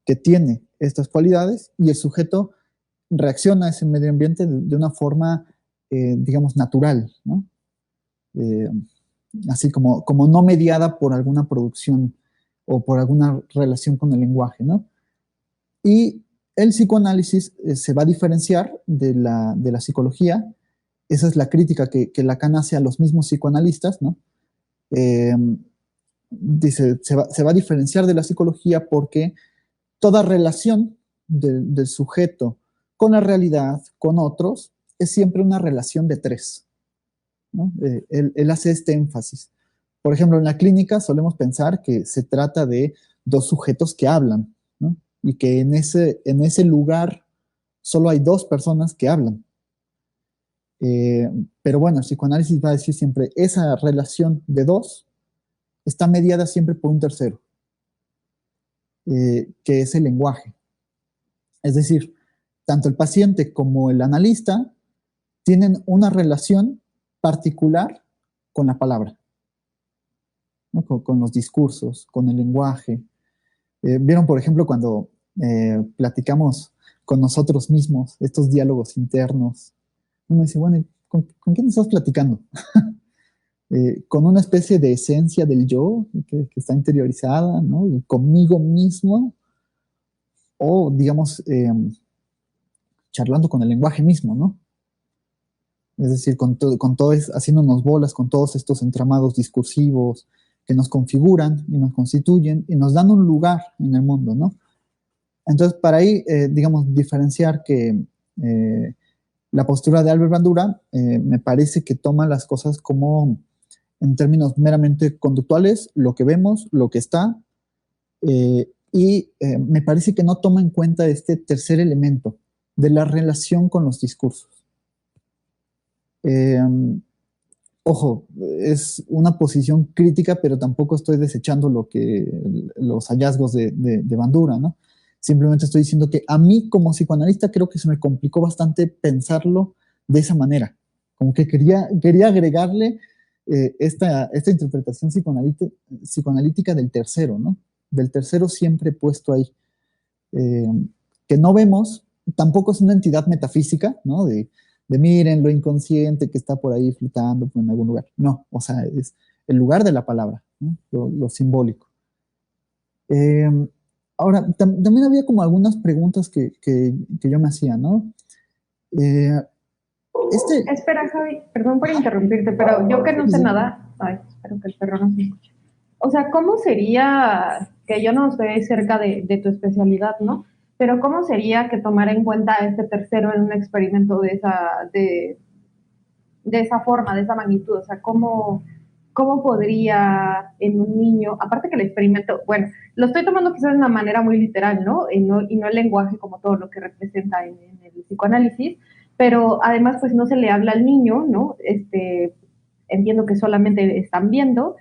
que tiene estas cualidades y el sujeto reacciona a ese medio ambiente de una forma digamos, natural, ¿no? Eh, Así como no mediada por alguna producción o por alguna relación con el lenguaje, ¿no? Y el psicoanálisis se va a diferenciar de la psicología. Esa es la crítica que Lacan hace a los mismos psicoanalistas, ¿no? Eh, Dice, se va a diferenciar de la psicología porque toda relación del sujeto con la realidad, con otros, es siempre una relación de tres, ¿no? Él hace este énfasis. Por ejemplo, en la clínica solemos pensar que se trata de dos sujetos que hablan, ¿no? Y que en ese lugar solo hay dos personas que hablan. Pero bueno, el psicoanálisis va a decir siempre, esa relación de dos está mediada siempre por un tercero, que es el lenguaje. Es decir, tanto el paciente como el analista tienen una relación particular con la palabra, ¿no? Con los discursos, con el lenguaje. Vieron, por ejemplo, cuando platicamos con nosotros mismos, estos diálogos internos, uno dice, bueno, ¿con quién estás platicando? Con una especie de esencia del yo que está interiorizada, ¿no? Conmigo mismo, o digamos, charlando con el lenguaje mismo, ¿no? Es decir, haciéndonos bolas con todos estos entramados discursivos que nos configuran y nos constituyen y nos dan un lugar en el mundo, ¿no? Entonces, para ahí, digamos, diferenciar que la postura de Albert Bandura me parece que toma las cosas como en términos meramente conductuales, lo que vemos, lo que está, y me parece que no toma en cuenta este tercer elemento de la relación con los discursos. Ojo, es una posición crítica, pero tampoco estoy desechando los hallazgos de Bandura, ¿no? Simplemente estoy diciendo que a mí como psicoanalista creo que se me complicó bastante pensarlo de esa manera. Como que quería agregarle esta interpretación psicoanalítica del tercero, ¿no? Del tercero siempre puesto ahí. Que no vemos, tampoco es una entidad metafísica, ¿no? De miren lo inconsciente que está por ahí flotando en algún lugar. No, o sea, es el lugar de la palabra, ¿no? Lo simbólico. Ahora, también había como algunas preguntas que yo me hacía, ¿no? Espera, Javi, perdón por interrumpirte, pero yo que no sé nada, ay, espero que el perro no se escuche. O sea, ¿cómo sería, que yo no estoy cerca de tu especialidad, ¿no? Pero ¿cómo sería que tomara en cuenta a este tercero en un experimento de esa forma, de esa magnitud? O sea, ¿cómo podría en un niño, aparte que el experimento, bueno, lo estoy tomando quizás de una manera muy literal, ¿no? Y no el lenguaje como todo lo que representa en el psicoanálisis, pero además pues no se le habla al niño, ¿no? Entiendo que solamente están viendo,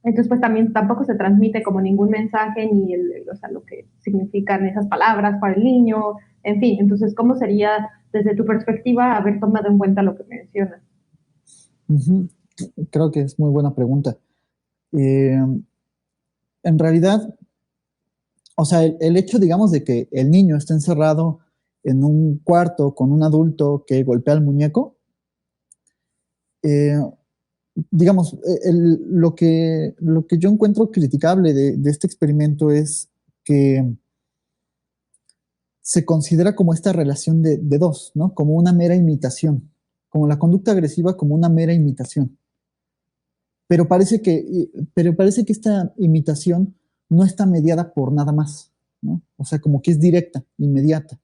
entonces pues también tampoco se transmite como ningún mensaje ni o sea, lo que significan esas palabras para el niño, en fin, entonces ¿cómo sería desde tu perspectiva haber tomado en cuenta lo que mencionas? Uh-huh. Creo que es muy buena pregunta. En realidad, o sea, el hecho, digamos, de que el niño esté encerrado en un cuarto con un adulto que golpea al muñeco, digamos, lo que yo encuentro criticable de este experimento es que se considera como esta relación de dos, ¿no? Como una mera imitación, como la conducta agresiva como una mera imitación. Pero parece que esta imitación no está mediada por nada más, ¿no? O sea, como que es directa, inmediata.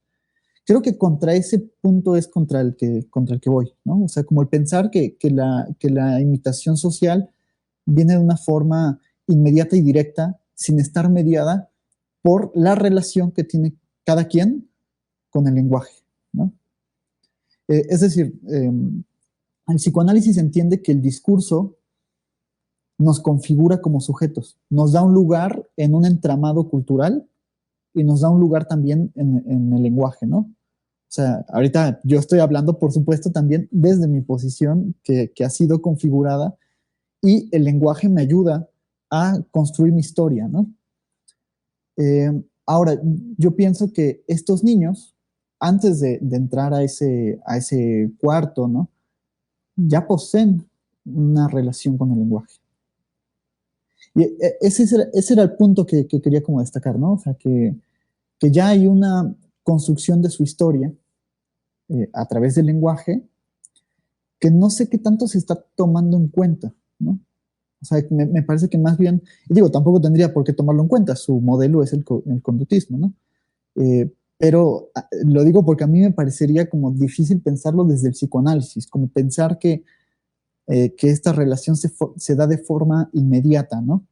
Creo que contra ese punto es contra el que voy, ¿no? O sea, como el pensar que la imitación social viene de una forma inmediata y directa, sin estar mediada por la relación que tiene cada quien con el lenguaje, ¿no? Es decir, el psicoanálisis entiende que el discurso nos configura como sujetos, nos da un lugar en un entramado cultural y nos da un lugar también en el lenguaje, ¿no? O sea, ahorita yo estoy hablando, por supuesto, también desde mi posición que ha sido configurada y el lenguaje me ayuda a construir mi historia, ¿no? Ahora, yo pienso que estos niños antes de entrar a ese cuarto, ¿no? Ya poseen una relación con el lenguaje. Y ese era el punto que quería como destacar, ¿no? O sea, que ya hay una construcción de su historia a través del lenguaje que no sé qué tanto se está tomando en cuenta, ¿no? O sea, me parece que más bien, y digo, tampoco tendría por qué tomarlo en cuenta, su modelo es el conductismo, ¿no? Pero lo digo porque a mí me parecería como difícil pensarlo desde el psicoanálisis, como pensar que esta relación se da de forma inmediata, ¿no?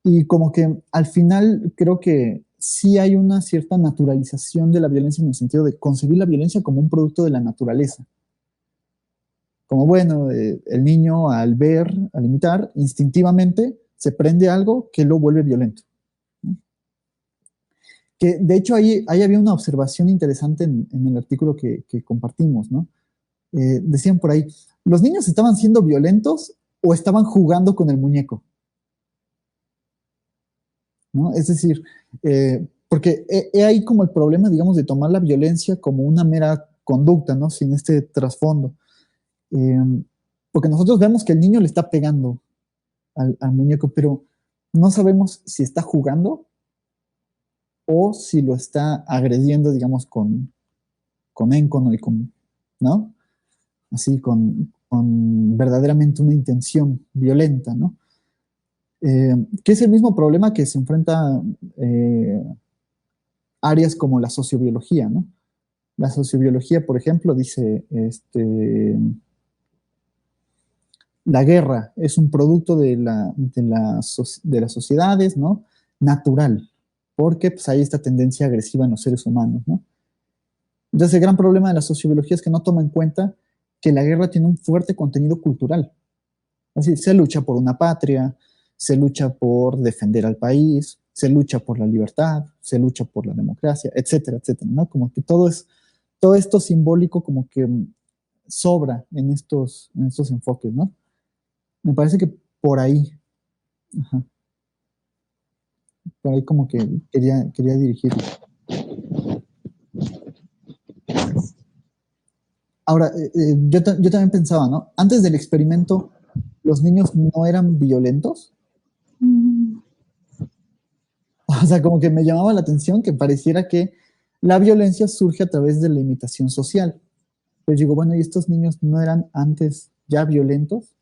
Y como que al final creo que sí hay una cierta naturalización de la violencia en el sentido de concebir la violencia como un producto de la naturaleza. Como bueno, el niño al ver, al imitar, instintivamente se prende algo que lo vuelve violento, ¿no? Que de hecho ahí había una observación interesante en el artículo que compartimos, ¿no? Decían por ahí, ¿los niños estaban siendo violentos o estaban jugando con el muñeco? ¿No? Es decir, porque he ahí como el problema, digamos, de tomar la violencia como una mera conducta, ¿no? Sin este trasfondo. Porque nosotros vemos que el niño le está pegando al muñeco, pero no sabemos si está jugando o si lo está agrediendo, digamos, con éncono y con, ¿no? Así, con verdaderamente una intención violenta, ¿no? Que es el mismo problema que se enfrenta áreas como la sociobiología, ¿no? La sociobiología, por ejemplo, dice, la guerra es un producto de las sociedades, ¿no? Natural, porque pues, hay esta tendencia agresiva en los seres humanos, ¿no? Entonces, el gran problema de la sociobiología es que no toma en cuenta que la guerra tiene un fuerte contenido cultural. Así, se lucha por una patria, se lucha por defender al país, se lucha por la libertad, se lucha por la democracia, etcétera, etcétera, ¿no? Como que todo esto simbólico como que sobra en estos enfoques, ¿no? Me parece que por ahí, ajá, por ahí como que quería dirigirlo. Ahora, yo también pensaba, ¿no? Antes del experimento, ¿los niños no eran violentos? O sea, como que me llamaba la atención que pareciera que la violencia surge a través de la imitación social. Pero digo, bueno, ¿y estos niños no eran antes ya violentos?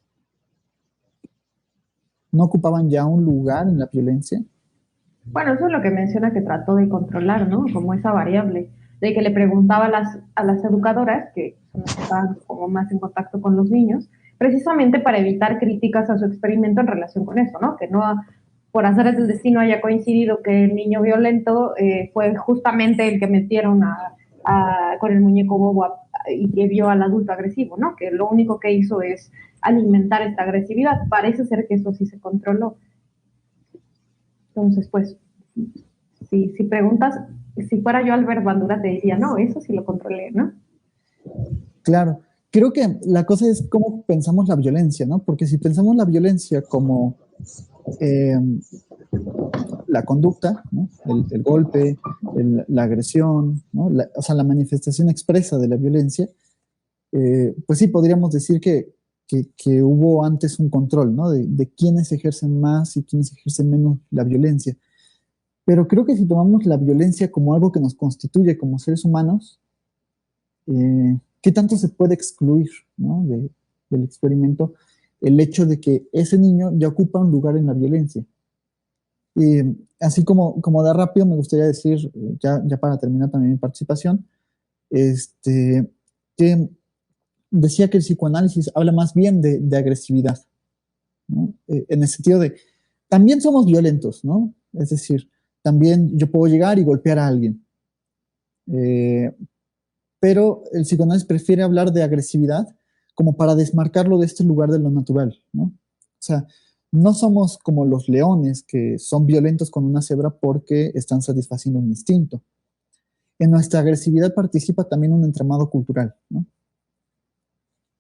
¿No ocupaban ya un lugar en la violencia? Bueno, eso es lo que menciona que trató de controlar, ¿no? Como esa variable, de que le preguntaba a las educadoras, que son las que estaban como más en contacto con los niños, precisamente para evitar críticas a su experimento en relación con eso, ¿no? Que no, por azares del destino, haya coincidido que el niño violento fue justamente el que metieron con el muñeco bobo y que vio al adulto agresivo, ¿no? Que lo único que hizo es alimentar esta agresividad. Parece ser que eso sí se controló. Entonces, pues, si preguntas, si fuera yo Albert Bandura, te diría, no, eso sí lo controlé, ¿no? Claro. Creo que la cosa es cómo pensamos la violencia, ¿no? Porque si pensamos la violencia como la conducta, ¿no? El golpe, la agresión, ¿no? O sea, la manifestación expresa de la violencia, pues sí, podríamos decir que hubo antes un control, ¿no? De quiénes ejercen más y quiénes ejercen menos la violencia. Pero creo que si tomamos la violencia como algo que nos constituye como seres humanos, ¿qué tanto se puede excluir, ¿no? del experimento el hecho de que ese niño ya ocupa un lugar en la violencia? Y así como de rápido me gustaría decir, ya para terminar también mi participación, que decía que el psicoanálisis habla más bien de agresividad, ¿no? En el sentido de, también somos violentos, ¿no? Es decir, también yo puedo llegar y golpear a alguien. Pero el psicoanálisis prefiere hablar de agresividad como para desmarcarlo de este lugar de lo natural, ¿no? O sea, no somos como los leones que son violentos con una cebra porque están satisfaciendo un instinto. En nuestra agresividad participa también un entramado cultural, ¿no?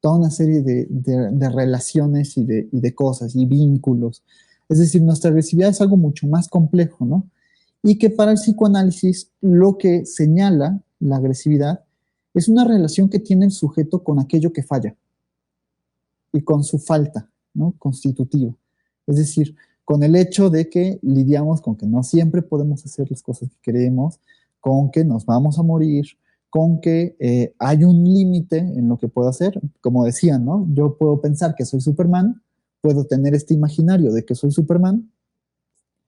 Toda una serie de relaciones y de cosas y vínculos. Es decir, nuestra agresividad es algo mucho más complejo, ¿no? Y que para el psicoanálisis lo que señala, la agresividad, es una relación que tiene el sujeto con aquello que falla y con su falta, ¿no? Constitutiva. Es decir, con el hecho de que lidiamos con que no siempre podemos hacer las cosas que queremos, con que nos vamos a morir, con que hay un límite en lo que puedo hacer. Como decían, ¿no? Yo puedo pensar que soy Superman, puedo tener este imaginario de que soy Superman,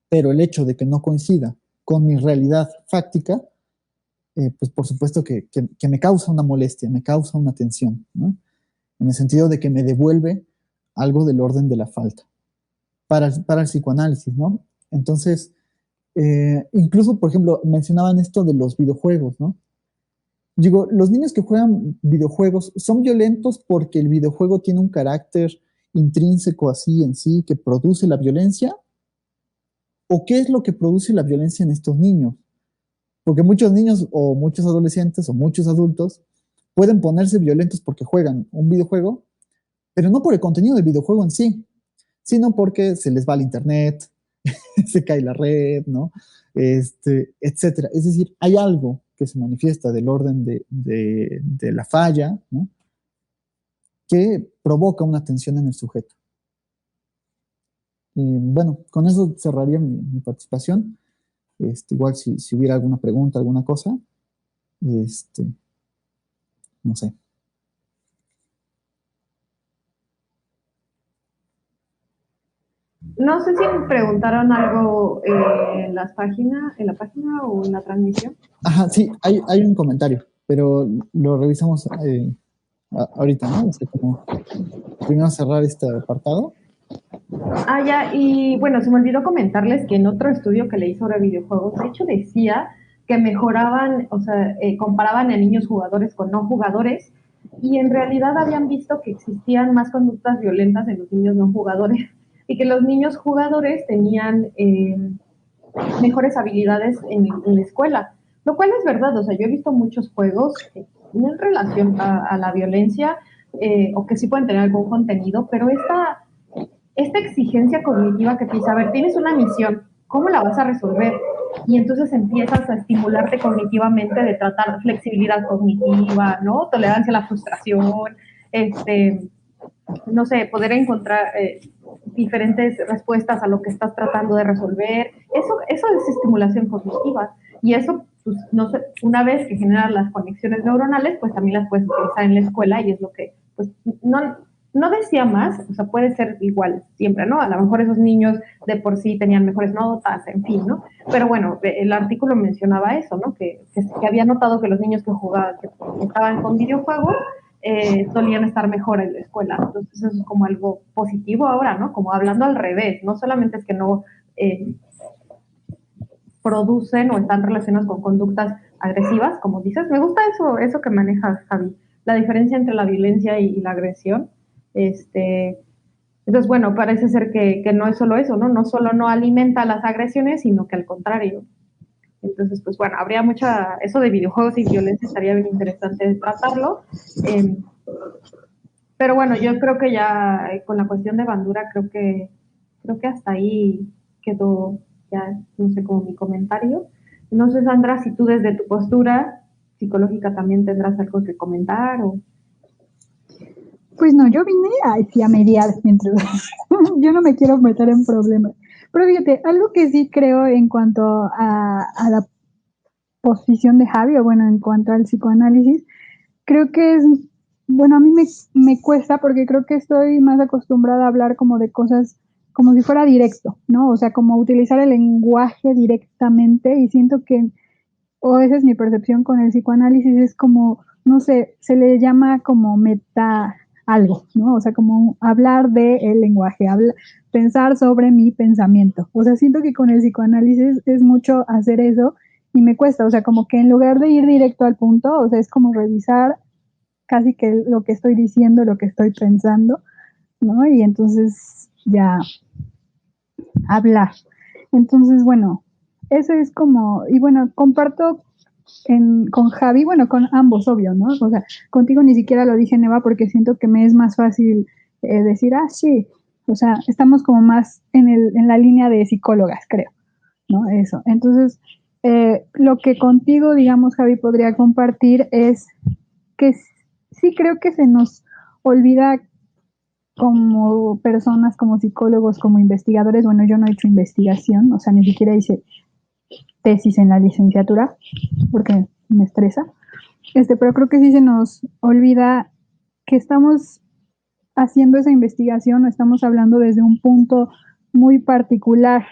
pero el hecho de que no coincida con mi realidad fáctica, pues por supuesto que me causa una molestia, me causa una tensión, ¿no? En el sentido de que me devuelve algo del orden de la falta para el psicoanálisis, ¿no? Entonces, incluso, por ejemplo, mencionaban esto de los videojuegos, ¿no? Digo, los niños que juegan videojuegos son violentos porque el videojuego tiene un carácter intrínseco así en sí que produce la violencia, ¿o qué es lo que produce la violencia en estos niños? Porque muchos niños o muchos adolescentes o muchos adultos pueden ponerse violentos porque juegan un videojuego, pero no por el contenido del videojuego en sí, sino porque se les va el internet, se cae la red, ¿no? Etcétera. Es decir, hay algo que se manifiesta del orden de la falla, ¿no? Que provoca una tensión en el sujeto. Bueno, con eso cerraría mi participación. Igual si hubiera alguna pregunta, alguna cosa, no sé. No sé si me preguntaron algo en la página o en la transmisión. Ajá, sí, hay un comentario, pero lo revisamos ahorita, ¿no? O sea, como primero cerrar este apartado. Ah, ya, y bueno, se me olvidó comentarles que en otro estudio que leí sobre videojuegos, de hecho decía que mejoraban, o sea, comparaban a niños jugadores con no jugadores, y en realidad habían visto que existían más conductas violentas en los niños no jugadores, y que los niños jugadores tenían mejores habilidades en la escuela, lo cual es verdad, o sea, yo he visto muchos juegos en relación a la violencia, o que sí pueden tener algún contenido, pero esta exigencia cognitiva que te dice, a ver, tienes una misión, ¿cómo la vas a resolver? Y entonces empiezas a estimularte cognitivamente de tratar flexibilidad cognitiva, ¿no? Tolerancia a la frustración, no sé, poder encontrar diferentes respuestas a lo que estás tratando de resolver. Eso es estimulación cognitiva. Y eso, pues, no sé, una vez que generas las conexiones neuronales, pues también las puedes utilizar en la escuela y es lo que, pues, no decía más, o sea, puede ser igual siempre, ¿no? A lo mejor esos niños de por sí tenían mejores notas, en fin, ¿no? Pero bueno, el artículo mencionaba eso, ¿no? Que había notado que los niños que jugaban, que estaban con videojuegos, solían estar mejor en la escuela. Entonces eso es como algo positivo ahora, ¿no? Como hablando al revés, no solamente es que no producen o están relacionados con conductas agresivas, como dices. Me gusta eso que manejas, Javi, la diferencia entre la violencia y la agresión. Entonces, bueno, parece ser que no es solo eso, ¿no? No solo no alimenta las agresiones, sino que al contrario. Entonces, pues bueno, habría eso de videojuegos y violencia estaría bien interesante tratarlo. Pero bueno, yo creo que ya con la cuestión de Bandura, creo que hasta ahí quedó ya, no sé, como mi comentario. No sé, Sandra, si tú desde tu postura psicológica también tendrás algo que comentar o... Pues no, yo vine a mediar entre yo no me quiero meter en problemas. Pero fíjate, algo que sí creo en cuanto a la posición de Javi, o bueno, en cuanto al psicoanálisis, creo que es, bueno, a mí me cuesta porque creo que estoy más acostumbrada a hablar como de cosas como si fuera directo, ¿no? O sea, como utilizar el lenguaje directamente y siento que, o esa es mi percepción con el psicoanálisis, es como, no sé, se le llama como meta algo, ¿no? O sea, como hablar del lenguaje, pensar sobre mi pensamiento. O sea, siento que con el psicoanálisis es mucho hacer eso y me cuesta, o sea, como que en lugar de ir directo al punto, o sea, es como revisar casi que lo que estoy diciendo, lo que estoy pensando, ¿no? Y entonces ya hablar. Entonces, bueno, eso es como, y bueno, comparto con Javi, bueno, con ambos, obvio, ¿no? O sea, contigo ni siquiera lo dije, Neva, porque siento que me es más fácil decir, sí, o sea, estamos como más en la línea de psicólogas, creo, ¿no? Eso. Entonces, Lo que contigo, digamos, Javi, podría compartir es que sí creo que se nos olvida como personas, como psicólogos, como investigadores. Bueno, yo no he hecho investigación, o sea, ni siquiera hice tesis en la licenciatura, porque me estresa. Pero creo que sí se nos olvida que estamos haciendo esa investigación o estamos hablando desde un punto muy particular,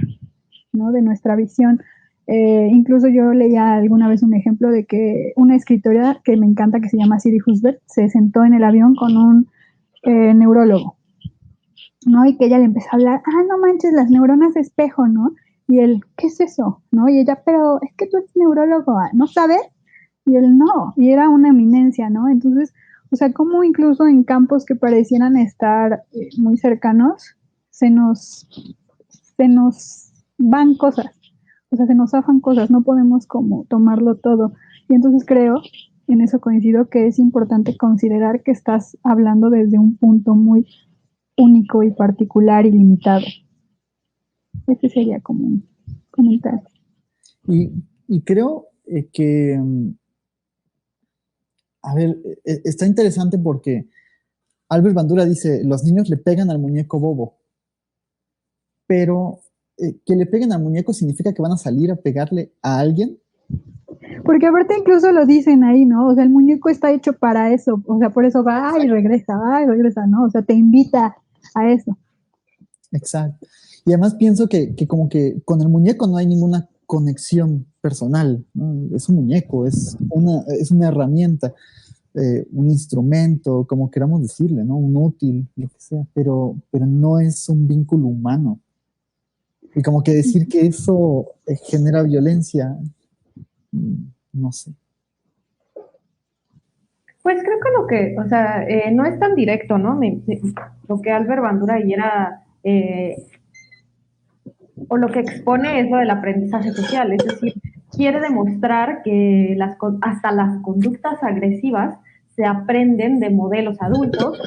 ¿no? De nuestra visión. Incluso yo leía alguna vez un ejemplo de que una escritora que me encanta, que se llama Siri Husbert, se sentó en el avión con un neurólogo, ¿no? Y que ella le empezó a hablar, no manches, las neuronas de espejo, ¿no? Y él, ¿qué es eso? ¿No? Y ella, pero es que tú eres neurólogo, ¿no sabes? Y él, no, y era una eminencia, ¿no? Entonces, o sea, como incluso en campos que parecieran estar muy cercanos, se nos van cosas, o sea, se nos zafan cosas, no podemos como tomarlo todo. Y entonces creo, en eso coincido, que es importante considerar que estás hablando desde un punto muy único y particular y limitado. Ese sería como un comentario. Y creo que, a ver, está interesante porque Albert Bandura dice, los niños le pegan al muñeco bobo, pero que le peguen al muñeco significa que van a salir a pegarle a alguien. Porque aparte incluso lo dicen ahí, ¿no? O sea, el muñeco está hecho para eso, o sea, por eso va y regresa, ¿no? O sea, te invita a eso. Exacto. Y además pienso que como que con el muñeco no hay ninguna conexión personal, ¿no? Es un muñeco, es una herramienta, un instrumento, como queramos decirle, ¿no? Un útil, lo que sea, pero no es un vínculo humano. Y como que decir que eso genera violencia, no sé. Pues creo que o sea, no es tan directo, ¿no? Lo que Albert Bandura ahí era, o lo que expone es lo del aprendizaje social, es decir, quiere demostrar que hasta las conductas agresivas se aprenden de modelos adultos,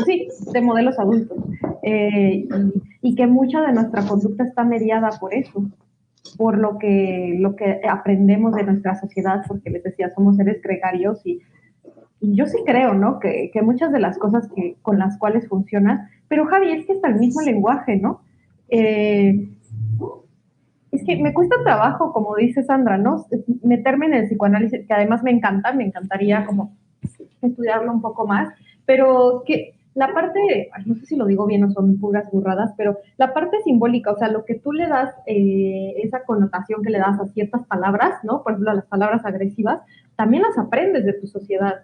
sí, de modelos adultos, y que mucha de nuestra conducta está mediada por eso, por lo que aprendemos de nuestra sociedad, porque les decía, somos seres gregarios y yo sí creo, ¿no? Que muchas de las cosas con las cuales funcionan, pero Javi, es que está el mismo lenguaje, ¿no? Es que me cuesta trabajo, como dice Sandra, ¿no? Meterme en el psicoanálisis, que además me encantaría como estudiarlo un poco más, pero que la parte, no sé si lo digo bien o son puras burradas, pero la parte simbólica, o sea, lo que tú le das, esa connotación que le das a ciertas palabras, ¿no? Por ejemplo, a las palabras agresivas, también las aprendes de tu sociedad.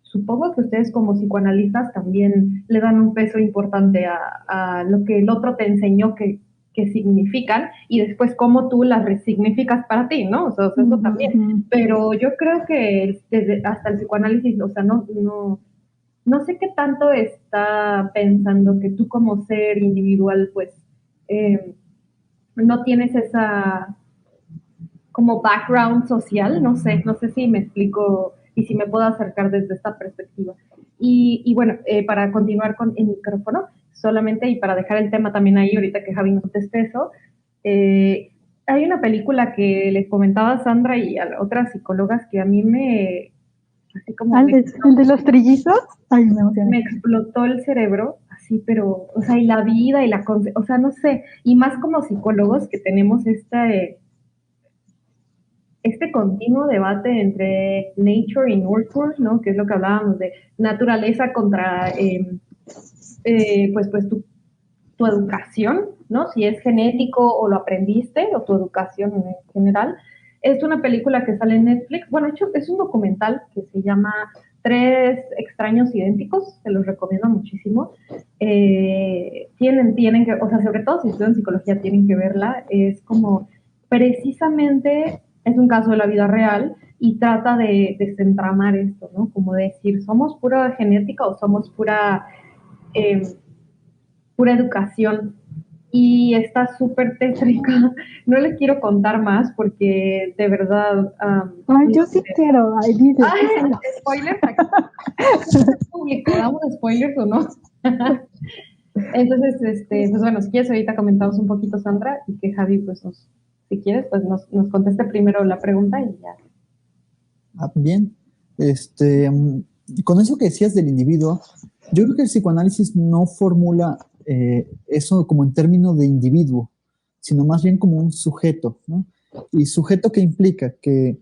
Supongo que ustedes como psicoanalistas también le dan un peso importante a lo que el otro te enseñó que significan y después cómo tú las resignificas para ti, ¿no? O sea, eso también. Pero yo creo que hasta el psicoanálisis, o sea, no sé qué tanto está pensando que tú como ser individual, pues, no tienes esa como background social, no sé si me explico y si me puedo acercar desde esta perspectiva. Y bueno, para continuar con el micrófono, solamente y para dejar el tema también ahí, ahorita que Javi nos conteste eso, hay una película que les comentaba a Sandra y a otras psicólogas que a mí así como... ¿El de los trillizos? Ay, me emocioné. Me explotó el cerebro, así, pero, o sea, y la vida y o sea, no sé, y más como psicólogos que tenemos este continuo debate entre nature y nurture, ¿no? Que es lo que hablábamos de naturaleza contra, pues tu educación, ¿no? Si es genético o lo aprendiste, o tu educación en general. Es una película que sale en Netflix. Bueno, de hecho, es un documental que se llama Tres extraños idénticos, se los recomiendo muchísimo. Tienen que, o sea, sobre todo si estudian psicología, tienen que verla. Es como precisamente es un caso de la vida real y trata de desentramar esto, ¿no? Como decir, ¿somos pura genética o somos pura educación? Y está súper tétrica. No les quiero contar más porque de verdad... Ay, yo sí quiero. Ay, dile. Ay, spoilers. ¿Es público? ¿Damos spoilers o no? Entonces, pues bueno, si quieres ahorita comentamos un poquito, Sandra, y que Javi pues nos si quieres, pues nos conteste primero la pregunta y ya. Bien. Con eso que decías del individuo, yo creo que el psicoanálisis no formula eso como en términos de individuo, sino más bien como un sujeto, ¿no? Y sujeto que implica que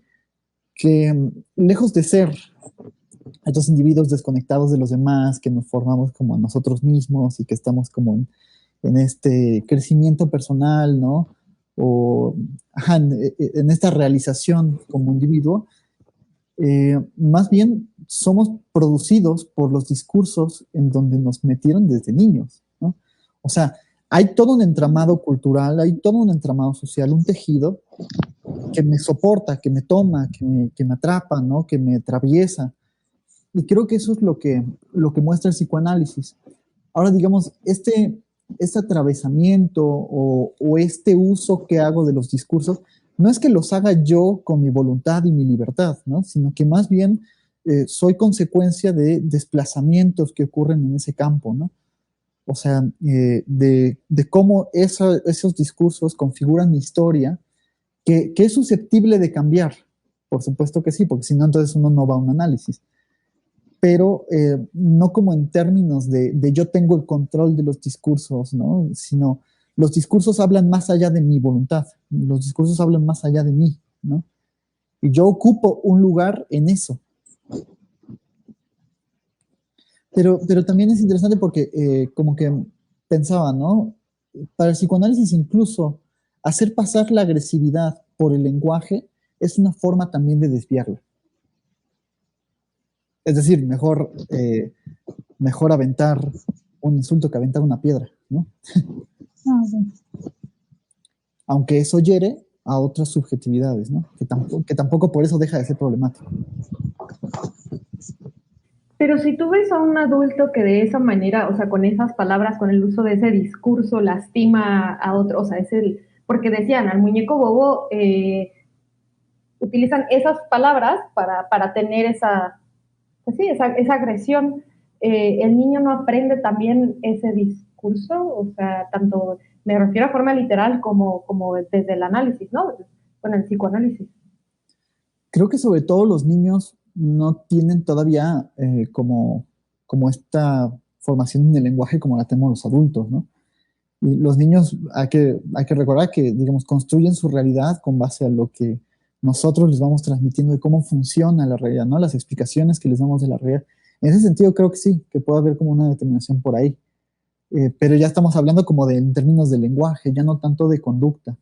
lejos de ser estos individuos desconectados de los demás, que nos formamos como a nosotros mismos y que estamos como en este crecimiento personal, ¿no? O en esta realización como individuo, más bien somos producidos por los discursos en donde nos metieron desde niños, ¿no? O sea, hay todo un entramado cultural, hay todo un entramado social, un tejido que me soporta, que me toma, que me atrapa, ¿no? Que me atraviesa. Y creo que eso es lo que muestra el psicoanálisis. Ahora, digamos, este atravesamiento o este uso que hago de los discursos, no es que los haga yo con mi voluntad y mi libertad, ¿no? Sino que más bien soy consecuencia de desplazamientos que ocurren en ese campo, ¿no? O sea, de cómo esos discursos configuran mi historia, que es susceptible de cambiar. Por supuesto que sí, porque si no, entonces uno no va a un análisis. Pero no como en términos de yo tengo el control de los discursos, ¿no? Sino los discursos hablan más allá de mi voluntad, los discursos hablan más allá de mí, ¿no? Y yo ocupo un lugar en eso. Pero también es interesante porque como que pensaba, ¿no? Para el psicoanálisis incluso hacer pasar la agresividad por el lenguaje es una forma también de desviarla. Es decir, mejor aventar un insulto que aventar una piedra, ¿no? Aunque eso hiere a otras subjetividades, ¿no? Que tampoco por eso deja de ser problemático. Pero si tú ves a un adulto que de esa manera, o sea, con esas palabras, con el uso de ese discurso, lastima a otro, o sea, porque decían, al muñeco bobo utilizan esas palabras para tener esa, pues sí, esa agresión. El niño no aprende también ese discurso, o sea, tanto me refiero a forma literal como desde el análisis, ¿no? Con el psicoanálisis. Creo que sobre todo los niños no tienen todavía como esta formación en el lenguaje como la tenemos los adultos, ¿no? Y los niños hay que recordar que, digamos, construyen su realidad con base a lo que nosotros les vamos transmitiendo de cómo funciona la realidad, ¿no? Las explicaciones que les damos de la realidad. En ese sentido creo que sí, que puede haber como una determinación por ahí. Pero ya estamos hablando como en términos de lenguaje, ya no tanto de conducta.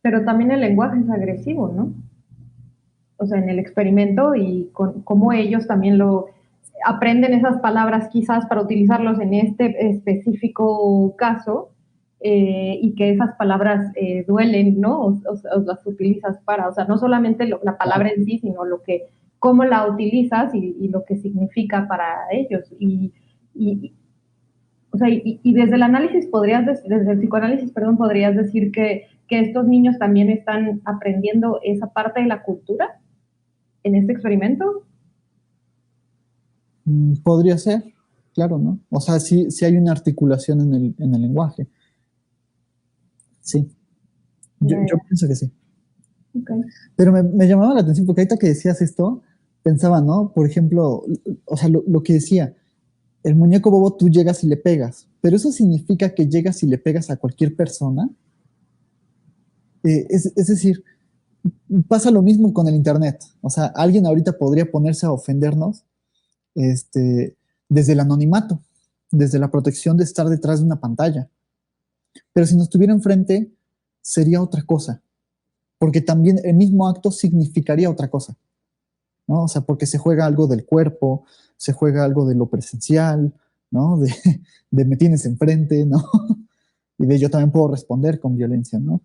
Pero también el lenguaje es agresivo, ¿no? O sea, en el experimento y cómo ellos también lo aprenden esas palabras quizás para utilizarlos en este específico caso y que esas palabras duelen, ¿no? O las utilizas para, o sea, no solamente la palabra en sí, sino cómo la utilizas y lo que significa para ellos. O sea, y desde el análisis desde el psicoanálisis, perdón, podrías decir que estos niños también están aprendiendo esa parte de la cultura en este experimento. Podría ser, claro, ¿no? O sea, sí hay una articulación en el lenguaje. Sí, yo pienso que sí. Okay. Pero me llamaba la atención porque ahorita que decías esto, pensaba, ¿no? Por ejemplo, o sea, lo que decía, el muñeco bobo tú llegas y le pegas, pero eso significa que llegas y le pegas a cualquier persona. Es decir, pasa lo mismo con el Internet. O sea, alguien ahorita podría ponerse a ofendernos desde el anonimato, desde la protección de estar detrás de una pantalla. Pero si nos tuviera enfrente, sería otra cosa, porque también el mismo acto significaría otra cosa, ¿no? O sea, porque se juega algo del cuerpo, se juega algo de lo presencial, ¿no? De me tienes enfrente, ¿no? Y de yo también puedo responder con violencia, ¿no?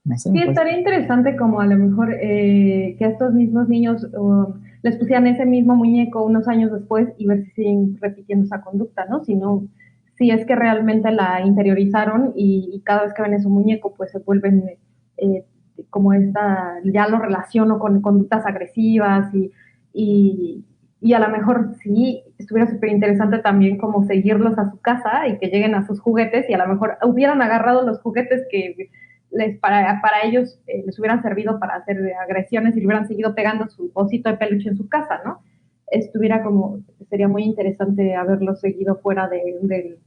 No sé, sí, estaría interesante como a lo mejor que a estos mismos niños les pusieran ese mismo muñeco unos años después y ver si siguen repitiendo esa conducta, ¿no? Si es que realmente la interiorizaron y cada vez que ven ese muñeco pues se vuelven como ya lo relaciono con conductas agresivas y Y a lo mejor sí estuviera súper interesante también como seguirlos a su casa y que lleguen a sus juguetes y a lo mejor hubieran agarrado los juguetes que para ellos les hubieran servido para hacer agresiones y le hubieran seguido pegando su osito de peluche en su casa, ¿no? Sería muy interesante haberlos seguido fuera de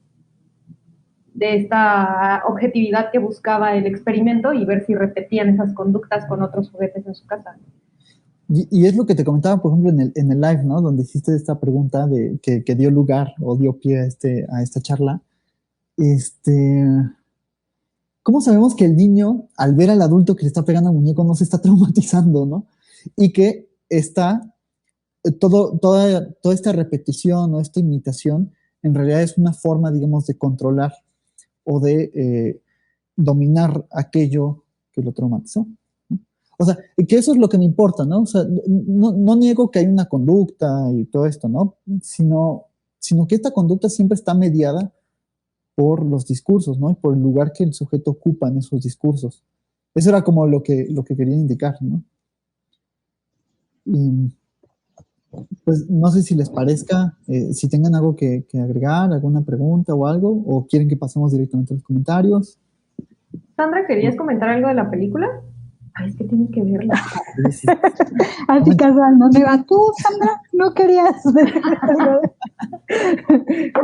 esta objetividad que buscaba el experimento y ver si repetían esas conductas con otros juguetes en su casa. Y es lo que te comentaba, por ejemplo, en el live, ¿no? Donde hiciste esta pregunta que dio lugar o dio pie a esta charla. ¿Cómo sabemos que el niño, al ver al adulto que le está pegando al muñeco, no se está traumatizando, ¿no? Y que toda esta repetición o esta imitación, en realidad es una forma, digamos, de controlar o de dominar aquello que lo traumatizó. O sea, que eso es lo que me importa, ¿no? O sea, no niego que hay una conducta y todo esto, ¿no? Sino que esta conducta siempre está mediada por los discursos, ¿no? Y por el lugar que el sujeto ocupa en esos discursos. Eso era como lo que quería indicar, ¿no? Y, pues no sé si les parezca, si tengan algo que agregar, alguna pregunta o algo, o quieren que pasemos directamente a los comentarios. Sandra, ¿querías comentar algo de la película? Ay, es que tienes que verla. Sí. Así casual, me va. Tú, Sandra, no querías.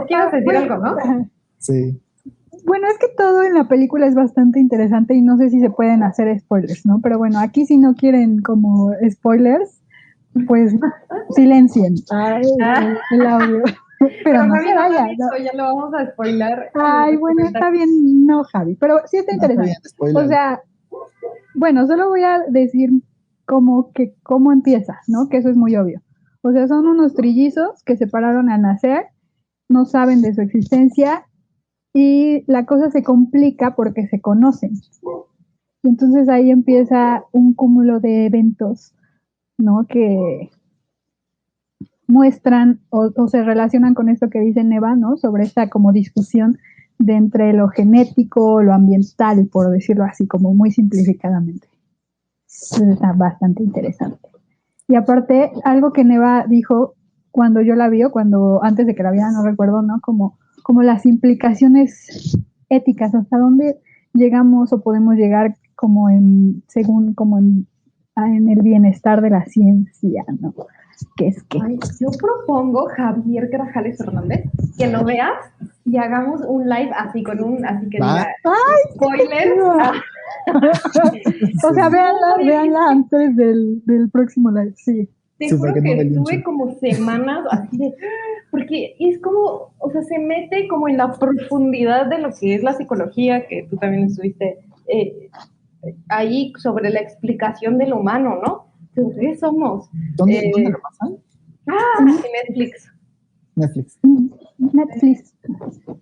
¿Quieres decir algo, no? Sí. Bueno, es que todo en la película es bastante interesante y no sé si se pueden hacer spoilers, ¿no? Pero bueno, aquí si no quieren como spoilers, pues silencien el audio. Pero no se vaya. No. Ya lo vamos a spoiler. Ay, bueno, está bien, no, Javi, pero sí está interesante. O sea, bueno, solo voy a decir cómo empieza, ¿no? Que eso es muy obvio. O sea, son unos trillizos que se separaron al nacer, no saben de su existencia y la cosa se complica porque se conocen. Y entonces ahí empieza un cúmulo de eventos, ¿no? Que muestran o se relacionan con esto que dice Neva, ¿no? Sobre esta como discusión de entre lo genético, lo ambiental, por decirlo así, como muy simplificadamente. Entonces está bastante interesante. Y aparte, algo que Neva dijo cuando yo la vi, antes de que la viera, no recuerdo, ¿no? Como las implicaciones éticas, hasta dónde llegamos o podemos llegar según en el bienestar de la ciencia, ¿no? Ay, yo propongo, Javier Grajales Fernández, que lo veas y hagamos un live así que diga spoilers. O sea, véanla antes del próximo live, sí. Te juro que estuve como semanas así de, porque es como, o sea, se mete como en la profundidad de lo que es la psicología, que tú también estuviste ahí sobre la explicación del humano, ¿no? ¿Qué somos? ¿Dónde lo pasan? Netflix. Netflix.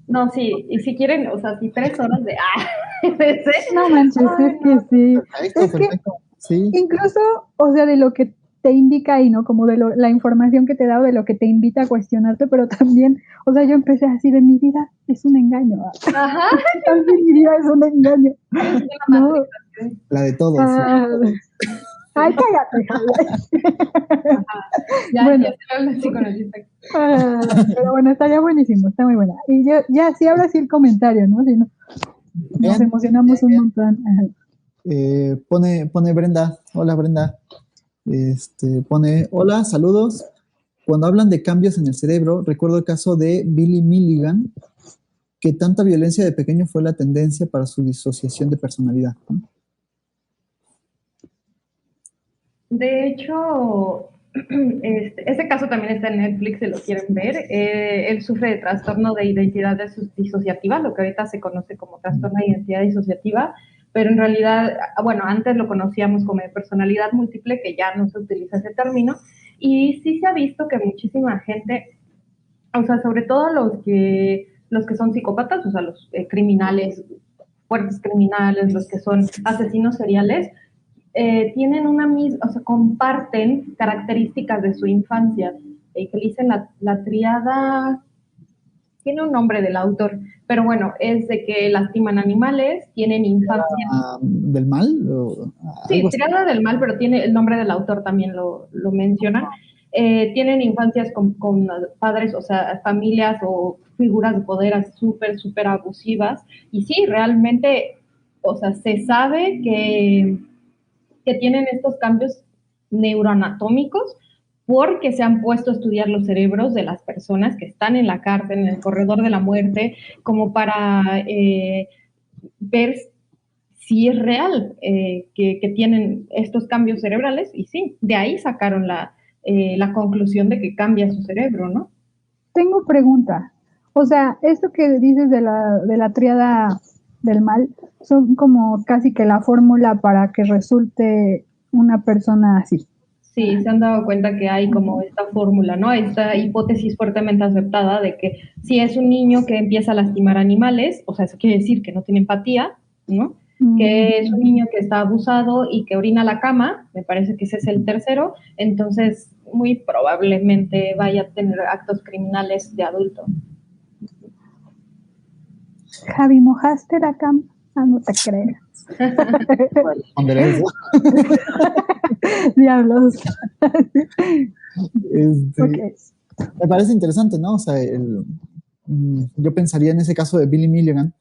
No, sí, y si quieren, o sea, si 3 horas de no manches, es que sí. Es que sí. Incluso, o sea, de lo que te indica ahí, ¿no? Como de la información que te da o de lo que te invita a cuestionarte, pero también, o sea, yo empecé así de mi vida es un engaño. Ajá. También mi vida es un engaño. ¿No? La de todos. Ay, cállate. Bueno, ya se habla así con el pero bueno, estaría buenísimo, está muy buena. Y ya sí, ahora sí el comentario, ¿no? Si no nos emocionamos un montón. Pone Brenda, hola Brenda. Pone, hola, saludos. Cuando hablan de cambios en el cerebro, recuerdo el caso de Billy Milligan, que tanta violencia de pequeño fue la tendencia para su disociación de personalidad, ¿no? De hecho, ese caso también está en Netflix, si lo quieren ver. Él sufre de trastorno de identidad disociativa, lo que ahorita se conoce como trastorno de identidad disociativa, pero en realidad, bueno, antes lo conocíamos como de personalidad múltiple, que ya no se utiliza ese término, y sí se ha visto que muchísima gente, o sea, sobre todo los que son psicópatas, o sea, los criminales, fuertes criminales, los que son asesinos seriales, tienen o sea, comparten características de su infancia, que le dicen la triada, tiene un nombre del autor, pero bueno, es de que lastiman animales, tienen infancia. ¿Del mal? Sí, triada del mal, pero tiene el nombre del autor también lo mencionan. tienen infancias con padres, o sea, familias o figuras de poder súper, súper abusivas. Y sí, realmente, o sea, se sabe que tienen estos cambios neuroanatómicos porque se han puesto a estudiar los cerebros de las personas que están en la cárcel, en el corredor de la muerte, como para ver si es real que tienen estos cambios cerebrales, y sí, de ahí sacaron la conclusión de que cambia su cerebro, ¿no? Tengo pregunta. O sea, esto que dices de la tríada del mal, son como casi que la fórmula para que resulte una persona así. Sí, se han dado cuenta que hay como esta fórmula, ¿no? Esta hipótesis fuertemente aceptada de que si es un niño que empieza a lastimar animales, o sea, eso quiere decir que no tiene empatía, ¿no? Que es un niño que está abusado y que orina la cama, me parece que ese es el tercero, entonces muy probablemente vaya a tener actos criminales de adulto. Javi, ¿mojaste la cama? Ah, no te creas. Eso. Diablos. Okay. Me parece interesante, ¿no? O sea, yo pensaría en ese caso de Billy Milligan,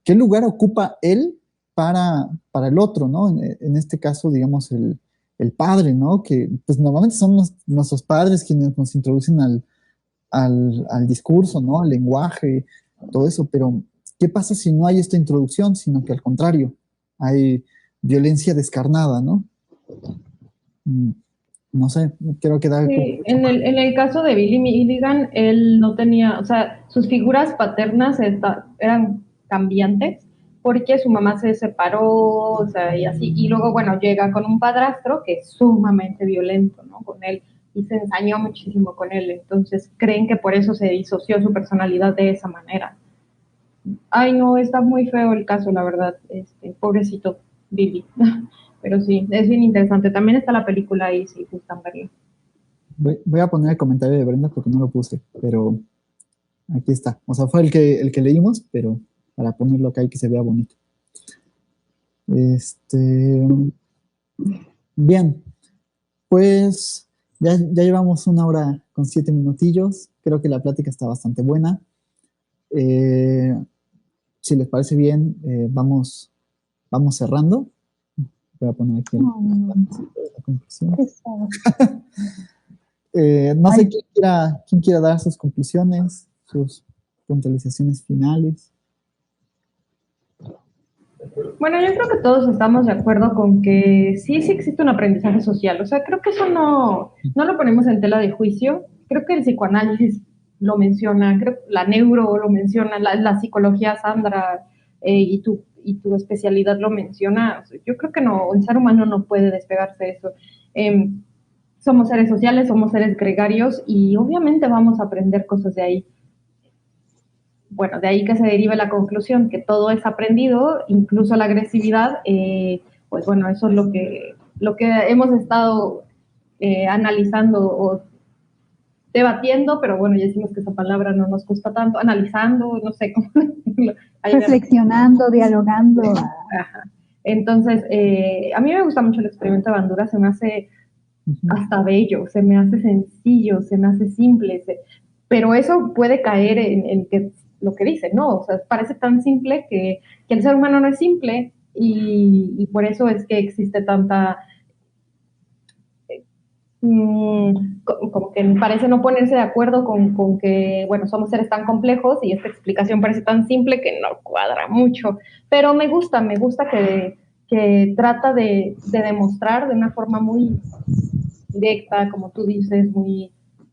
¿qué lugar ocupa él para el otro, ¿no? En este caso, digamos, el padre, ¿no? Que pues normalmente son nuestros padres quienes nos introducen al discurso, ¿no? Al lenguaje, todo eso, pero ¿qué pasa si no hay esta introducción, sino que al contrario, hay violencia descarnada, ¿no? No sé, creo que da... Sí, en el caso de Billy Milligan, él no tenía, o sea, sus figuras paternas eran cambiantes porque su mamá se separó, o sea, y así, y luego, bueno, llega con un padrastro que es sumamente violento, ¿no? Con él, y se ensañó muchísimo con él, entonces creen que por eso se disoció su personalidad de esa manera. Ay, no, está muy feo el caso, la verdad, pobrecito Billy. Pero sí, es bien interesante. También está la película ahí, si gustan verla. Voy a poner el comentario de Brenda porque no lo puse, pero aquí está. O sea, fue el que leímos, pero para ponerlo acá y que se vea bonito. Bien, pues ya llevamos 1 hora con 7 minutillos. Creo que la plática está bastante buena. Si les parece bien, vamos cerrando. Voy a poner aquí la conclusión. No sé quién quiera dar sus conclusiones, sus puntualizaciones finales. Bueno, yo creo que todos estamos de acuerdo con que sí existe un aprendizaje social. O sea, creo que eso no lo ponemos en tela de juicio. Creo que el psicoanálisis lo menciona, creo que la neuro lo menciona, la psicología, Sandra, y tu especialidad lo menciona. O sea, yo creo que no, el ser humano no puede despegarse de eso. Somos seres sociales, somos seres gregarios y obviamente vamos a aprender cosas de ahí. Bueno, de ahí que se derive la conclusión que todo es aprendido, incluso la agresividad, pues bueno, eso es lo que hemos estado analizando o debatiendo, pero bueno, ya decimos que esa palabra no nos gusta tanto, analizando, no sé cómo decirlo. Reflexionando, dialogando. Ajá. Entonces, a mí me gusta mucho el experimento de Bandura, se me hace hasta bello, se me hace sencillo, se me hace simple, pero eso puede caer en que lo que dice, ¿no? O sea, parece tan simple que el ser humano no es simple y por eso es que existe tanta... como que parece no ponerse de acuerdo con que, bueno, somos seres tan complejos y esta explicación parece tan simple que no cuadra mucho, pero me gusta que trata de demostrar de una forma muy directa, como tú dices, muy,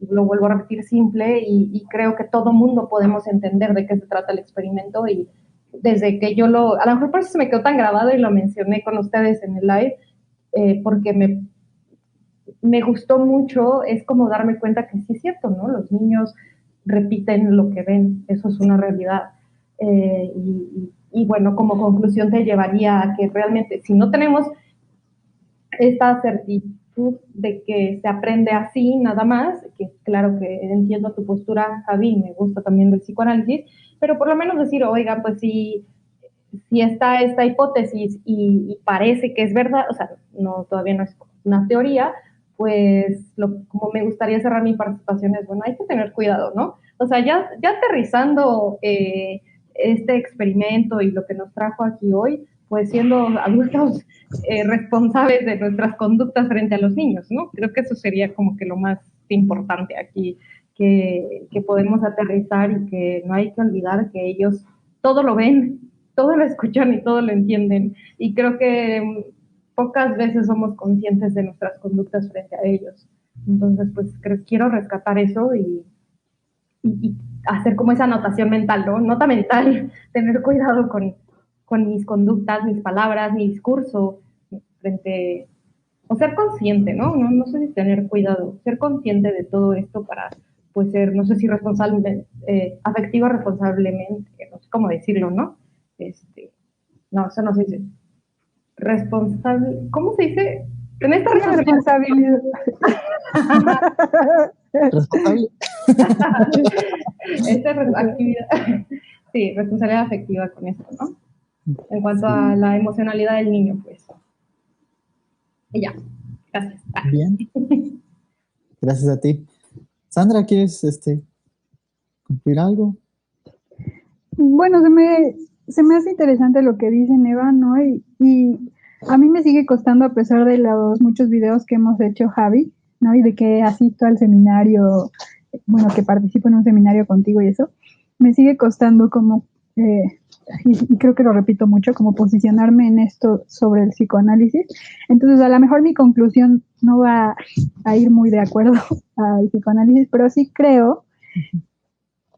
lo vuelvo a repetir, simple, y creo que todo mundo podemos entender de qué se trata el experimento, y desde que yo a lo mejor por eso se me quedó tan grabado y lo mencioné con ustedes en el live, porque me gustó mucho, es como darme cuenta que sí es cierto, ¿no? Los niños repiten lo que ven, eso es una realidad. Y bueno, como conclusión te llevaría a que realmente, si no tenemos esta certitud de que se aprende así nada más, que claro que entiendo tu postura, Javi, me gusta también del psicoanálisis, pero por lo menos decir, oiga, pues si está esta hipótesis y parece que es verdad, o sea, no, todavía no es una teoría, pues como me gustaría cerrar mi participación es, bueno, hay que tener cuidado, ¿no? O sea, ya aterrizando este experimento y lo que nos trajo aquí hoy, pues siendo adultos responsables de nuestras conductas frente a los niños, ¿no? Creo que eso sería como que lo más importante aquí, que podemos aterrizar y que no hay que olvidar que ellos todo lo ven, todo lo escuchan y todo lo entienden. Y creo que pocas veces somos conscientes de nuestras conductas frente a ellos. Entonces, pues quiero rescatar eso y hacer como esa anotación mental, ¿no? Nota mental, tener cuidado con mis conductas, mis palabras, mi discurso frente, o ser consciente, ¿no? No sé si tener cuidado, ser consciente de todo esto para, pues, ser, no sé si responsable, afectivo responsablemente, no sé cómo decirlo, ¿no? No, eso no se dice. Responsable, ¿cómo se dice? En esta responsabilidad. Responsable. Esta actividad, sí, responsabilidad afectiva con esto, ¿no? En cuanto a la emocionalidad del niño, pues. Y ya, gracias. Bien. Gracias a ti. Sandra, ¿quieres cumplir algo? Bueno, se me hace interesante lo que dice Eva, ¿no? Y a mí me sigue costando, a pesar de los muchos videos que hemos hecho, Javi, ¿no? Y de que asisto al seminario, bueno, que participo en un seminario contigo y eso, me sigue costando como, y creo que lo repito mucho, como posicionarme en esto sobre el psicoanálisis. Entonces, a lo mejor mi conclusión no va a ir muy de acuerdo al psicoanálisis, pero sí creo.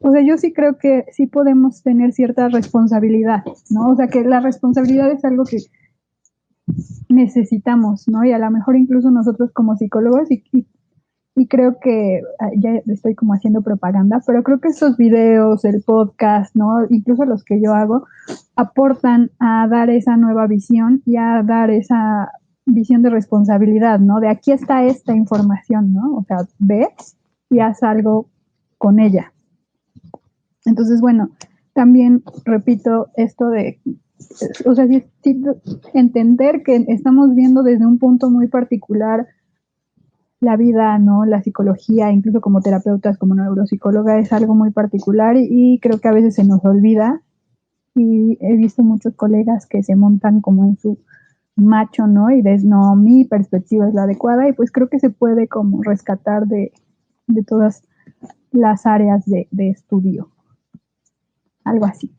O sea, yo sí creo que sí podemos tener cierta responsabilidad, ¿no? O sea, que la responsabilidad es algo que necesitamos, ¿no? Y a lo mejor incluso nosotros como psicólogos, y creo que ya estoy como haciendo propaganda, pero creo que estos videos, el podcast, ¿no? Incluso los que yo hago, aportan a dar esa nueva visión y a dar esa visión de responsabilidad, ¿no? De aquí está esta información, ¿no? O sea, ve y haz algo con ella. Entonces, bueno, también repito esto de, o sea, sí, entender que estamos viendo desde un punto muy particular la vida, ¿no? La psicología, incluso como terapeutas, como neuropsicóloga, es algo muy particular y creo que a veces se nos olvida. Y he visto muchos colegas que se montan como en su macho, ¿no? Y no, mi perspectiva es la adecuada y pues creo que se puede como rescatar de todas las áreas de estudio. Algo así.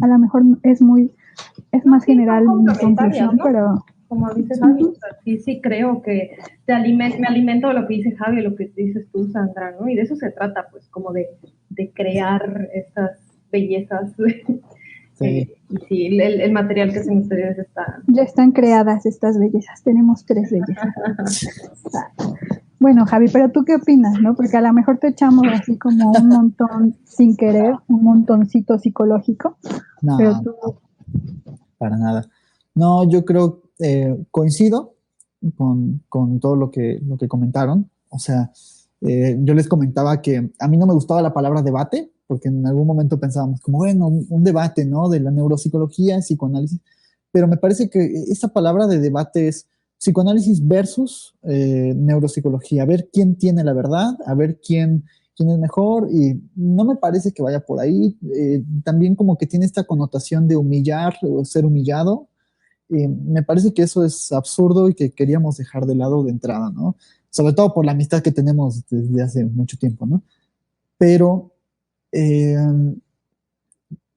A lo mejor es más general mi conclusión, ¿no? pero... Como dice Javi, o sea, sí creo que me alimento de lo que dice Javi, lo que dices tú, Sandra, ¿no? Y de eso se trata, pues, como de crear estas bellezas. Sí. Y sí, el material que hacen ustedes está... Ya están creadas estas bellezas, tenemos 3 bellezas. Bueno, Javi, pero ¿tú qué opinas, no? Porque a lo mejor te echamos así como un montón sin querer, un montoncito psicológico. No, pero tú... para nada. No, yo creo, coincido con todo lo que comentaron. O sea, yo les comentaba que a mí no me gustaba la palabra debate, porque en algún momento pensábamos como, bueno, un debate, ¿no? De la neuropsicología, psicoanálisis, pero me parece que esa palabra de debate es psicoanálisis versus neuropsicología, a ver quién tiene la verdad, a ver quién es mejor, y no me parece que vaya por ahí. También como que tiene esta connotación de humillar o ser humillado. Me parece que eso es absurdo y que queríamos dejar de lado de entrada, ¿no? Sobre todo por la amistad que tenemos desde hace mucho tiempo, ¿no? Pero eh,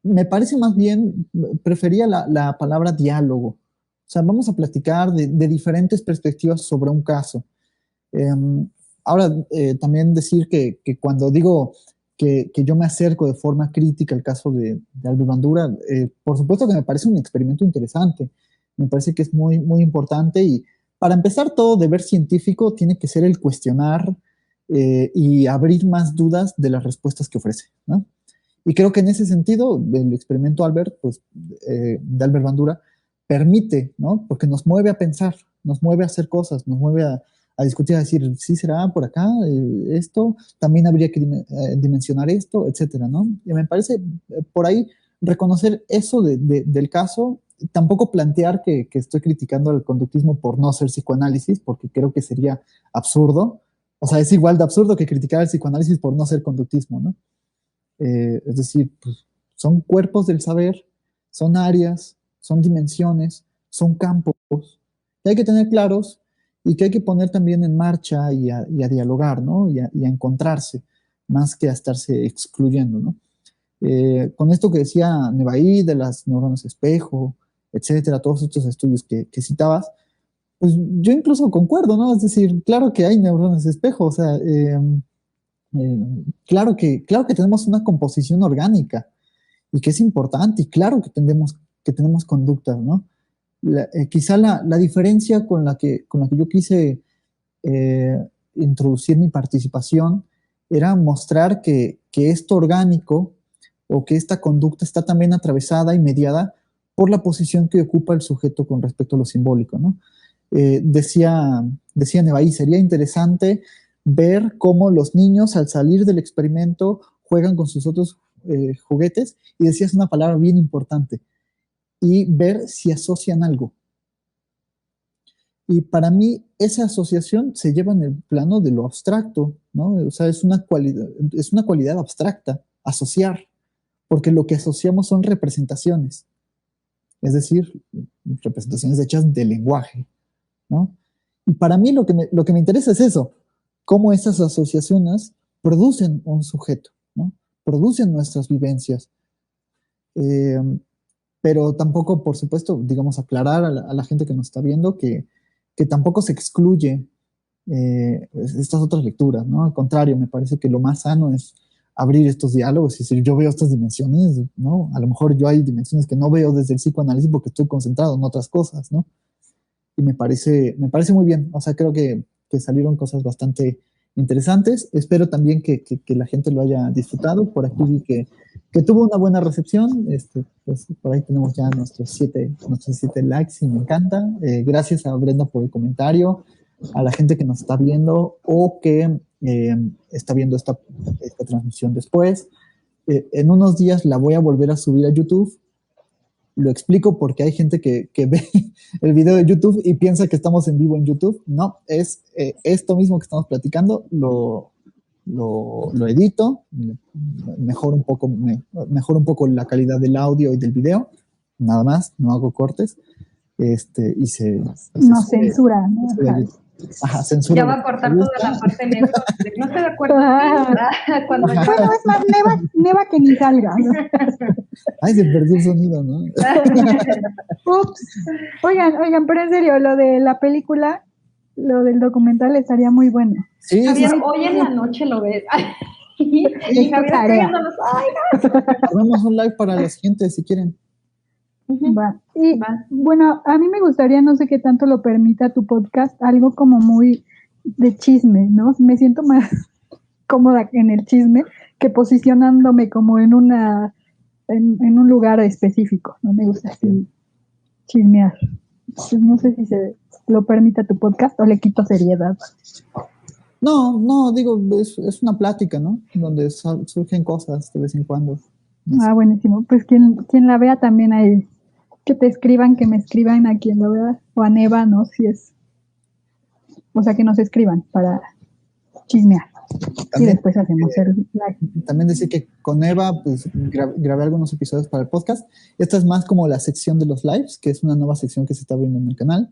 me parece más bien, prefería la palabra diálogo. O sea, vamos a platicar de diferentes perspectivas sobre un caso. Ahora, también decir que cuando digo que yo me acerco de forma crítica al caso de Albert Bandura, por supuesto que me parece un experimento interesante, me parece que es muy, muy importante, y para empezar, todo deber científico tiene que ser el cuestionar y abrir más dudas de las respuestas que ofrece, ¿no? Y creo que en ese sentido, el experimento Albert, pues, de Albert Bandura, permite, ¿no? Porque nos mueve a pensar, nos mueve a hacer cosas, nos mueve a discutir, a decir, sí será por acá, esto, también habría que dimensionar esto, etcétera, ¿no? Y me parece por ahí reconocer eso del caso tampoco plantear que estoy criticando el conductismo por no ser psicoanálisis, porque creo que sería absurdo. O sea, es igual de absurdo que criticar el psicoanálisis por no ser conductismo, ¿no? Es decir, pues, son cuerpos del saber, son áreas, son dimensiones, son campos que hay que tener claros y que hay que poner también en marcha y a dialogar, ¿no? Y a encontrarse, más que a estarse excluyendo, ¿no? Con esto que decía Nevaí de las neuronas espejo, etcétera, todos estos estudios que citabas, pues yo incluso concuerdo, ¿no? Es decir, claro que hay neuronas espejo, o sea, claro que tenemos una composición orgánica y que es importante, y claro que tenemos conductas, ¿no? Quizá la diferencia con la que yo quise introducir mi participación era mostrar que esto orgánico o que esta conducta está también atravesada y mediada por la posición que ocupa el sujeto con respecto a lo simbólico, ¿no? Decía Nevaí, sería interesante ver cómo los niños al salir del experimento juegan con sus otros juguetes, y decías una palabra bien importante, y ver si asocian algo. Y para mí esa asociación se lleva en el plano de lo abstracto, ¿no? O sea, es una cualidad abstracta, asociar, porque lo que asociamos son representaciones, es decir, representaciones hechas de lenguaje, ¿no? Y para mí lo que me interesa es eso, cómo esas asociaciones producen un sujeto, ¿no? Producen nuestras vivencias. Pero tampoco, por supuesto, digamos, aclarar a la gente que nos está viendo que tampoco se excluye estas otras lecturas, ¿no? Al contrario, me parece que lo más sano es abrir estos diálogos y decir, yo veo estas dimensiones, ¿no? A lo mejor yo hay dimensiones que no veo desde el psicoanálisis porque estoy concentrado en otras cosas, ¿no? Y me parece muy bien, o sea, creo que salieron cosas bastante interesantes. Espero también que la gente lo haya disfrutado. Por aquí vi que tuvo una buena recepción. Pues por ahí tenemos ya nuestros siete likes y me encanta. Gracias a Brenda por el comentario, a la gente que nos está viendo o que está viendo esta transmisión después. En unos días la voy a volver a subir a YouTube. Lo explico porque hay gente que ve el video de YouTube y piensa que estamos en vivo en YouTube. No, es esto mismo que estamos platicando, lo edito, mejoro un poco la calidad del audio y del video, nada más, no hago cortes, y se no censura, ¿no? Ajá, censura. Ya va a cortar toda la parte negra. No estoy de acuerdo. Bueno, es más neva que ni salga, ¿no? Ay, se perdió el sonido, ¿no? Ups. Oigan, pero en serio, lo de la película, lo del documental estaría muy bueno. Sí, Javier, hoy en la noche lo ves. Y Javier escribiéndonos, ay, no. Hagamos un live para la gente si quieren. Va. Y bueno, a mí me gustaría, no sé qué tanto lo permita tu podcast, algo como muy de chisme, ¿no? Me siento más cómoda en el chisme que posicionándome como en un lugar específico, ¿no? Me gusta así chismear. Pues no sé si se lo permita tu podcast o le quito seriedad. No, digo, es una plática, ¿no? Donde surgen cosas de vez en cuando. Ah, buenísimo. Pues quien la vea también ahí, que te escriban, que me escriban a quien lo vea, o a Neva, ¿no? Si es, o sea, que nos escriban para chismear. También, y después hacemos el live. También decir que con Eva, pues grabé algunos episodios para el podcast. Esta es más como la sección de los lives, que es una nueva sección que se está abriendo en el canal.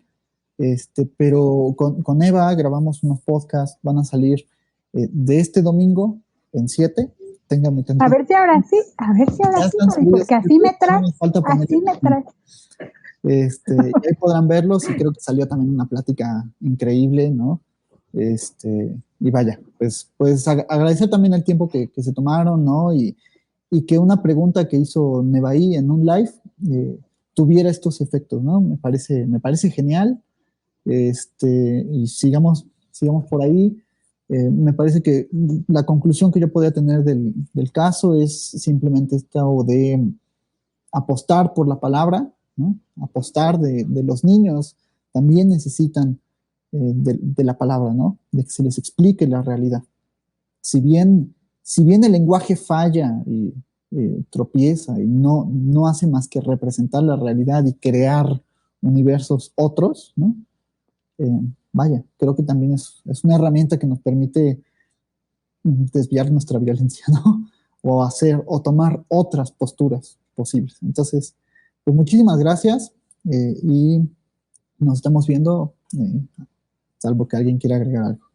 Pero con Eva grabamos unos podcasts, van a salir de este domingo en 7. Ténganme tantito. A ver si ahora sí, porque así me trae. Y ahí podrán verlos, y creo que salió también una plática increíble, ¿no? Y vaya, pues agradecer también el tiempo que se tomaron, ¿no? Y que una pregunta que hizo Nevaí en un live tuviera estos efectos, ¿no? Me parece genial. Y sigamos por ahí. Me parece que la conclusión que yo podría tener del caso es simplemente esto de apostar por la palabra, ¿no? Apostar de los niños también necesitan de la palabra, ¿no? De que se les explique la realidad. Si bien el lenguaje falla y tropieza y no hace más que representar la realidad y crear universos otros, ¿no? Vaya, creo que también es una herramienta que nos permite desviar nuestra violencia, ¿no? O tomar otras posturas posibles. Entonces, pues muchísimas gracias y nos estamos viendo, salvo que alguien quiera agregar algo.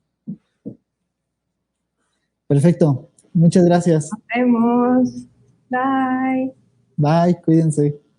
Perfecto, muchas gracias. Nos vemos. Bye. Bye, cuídense.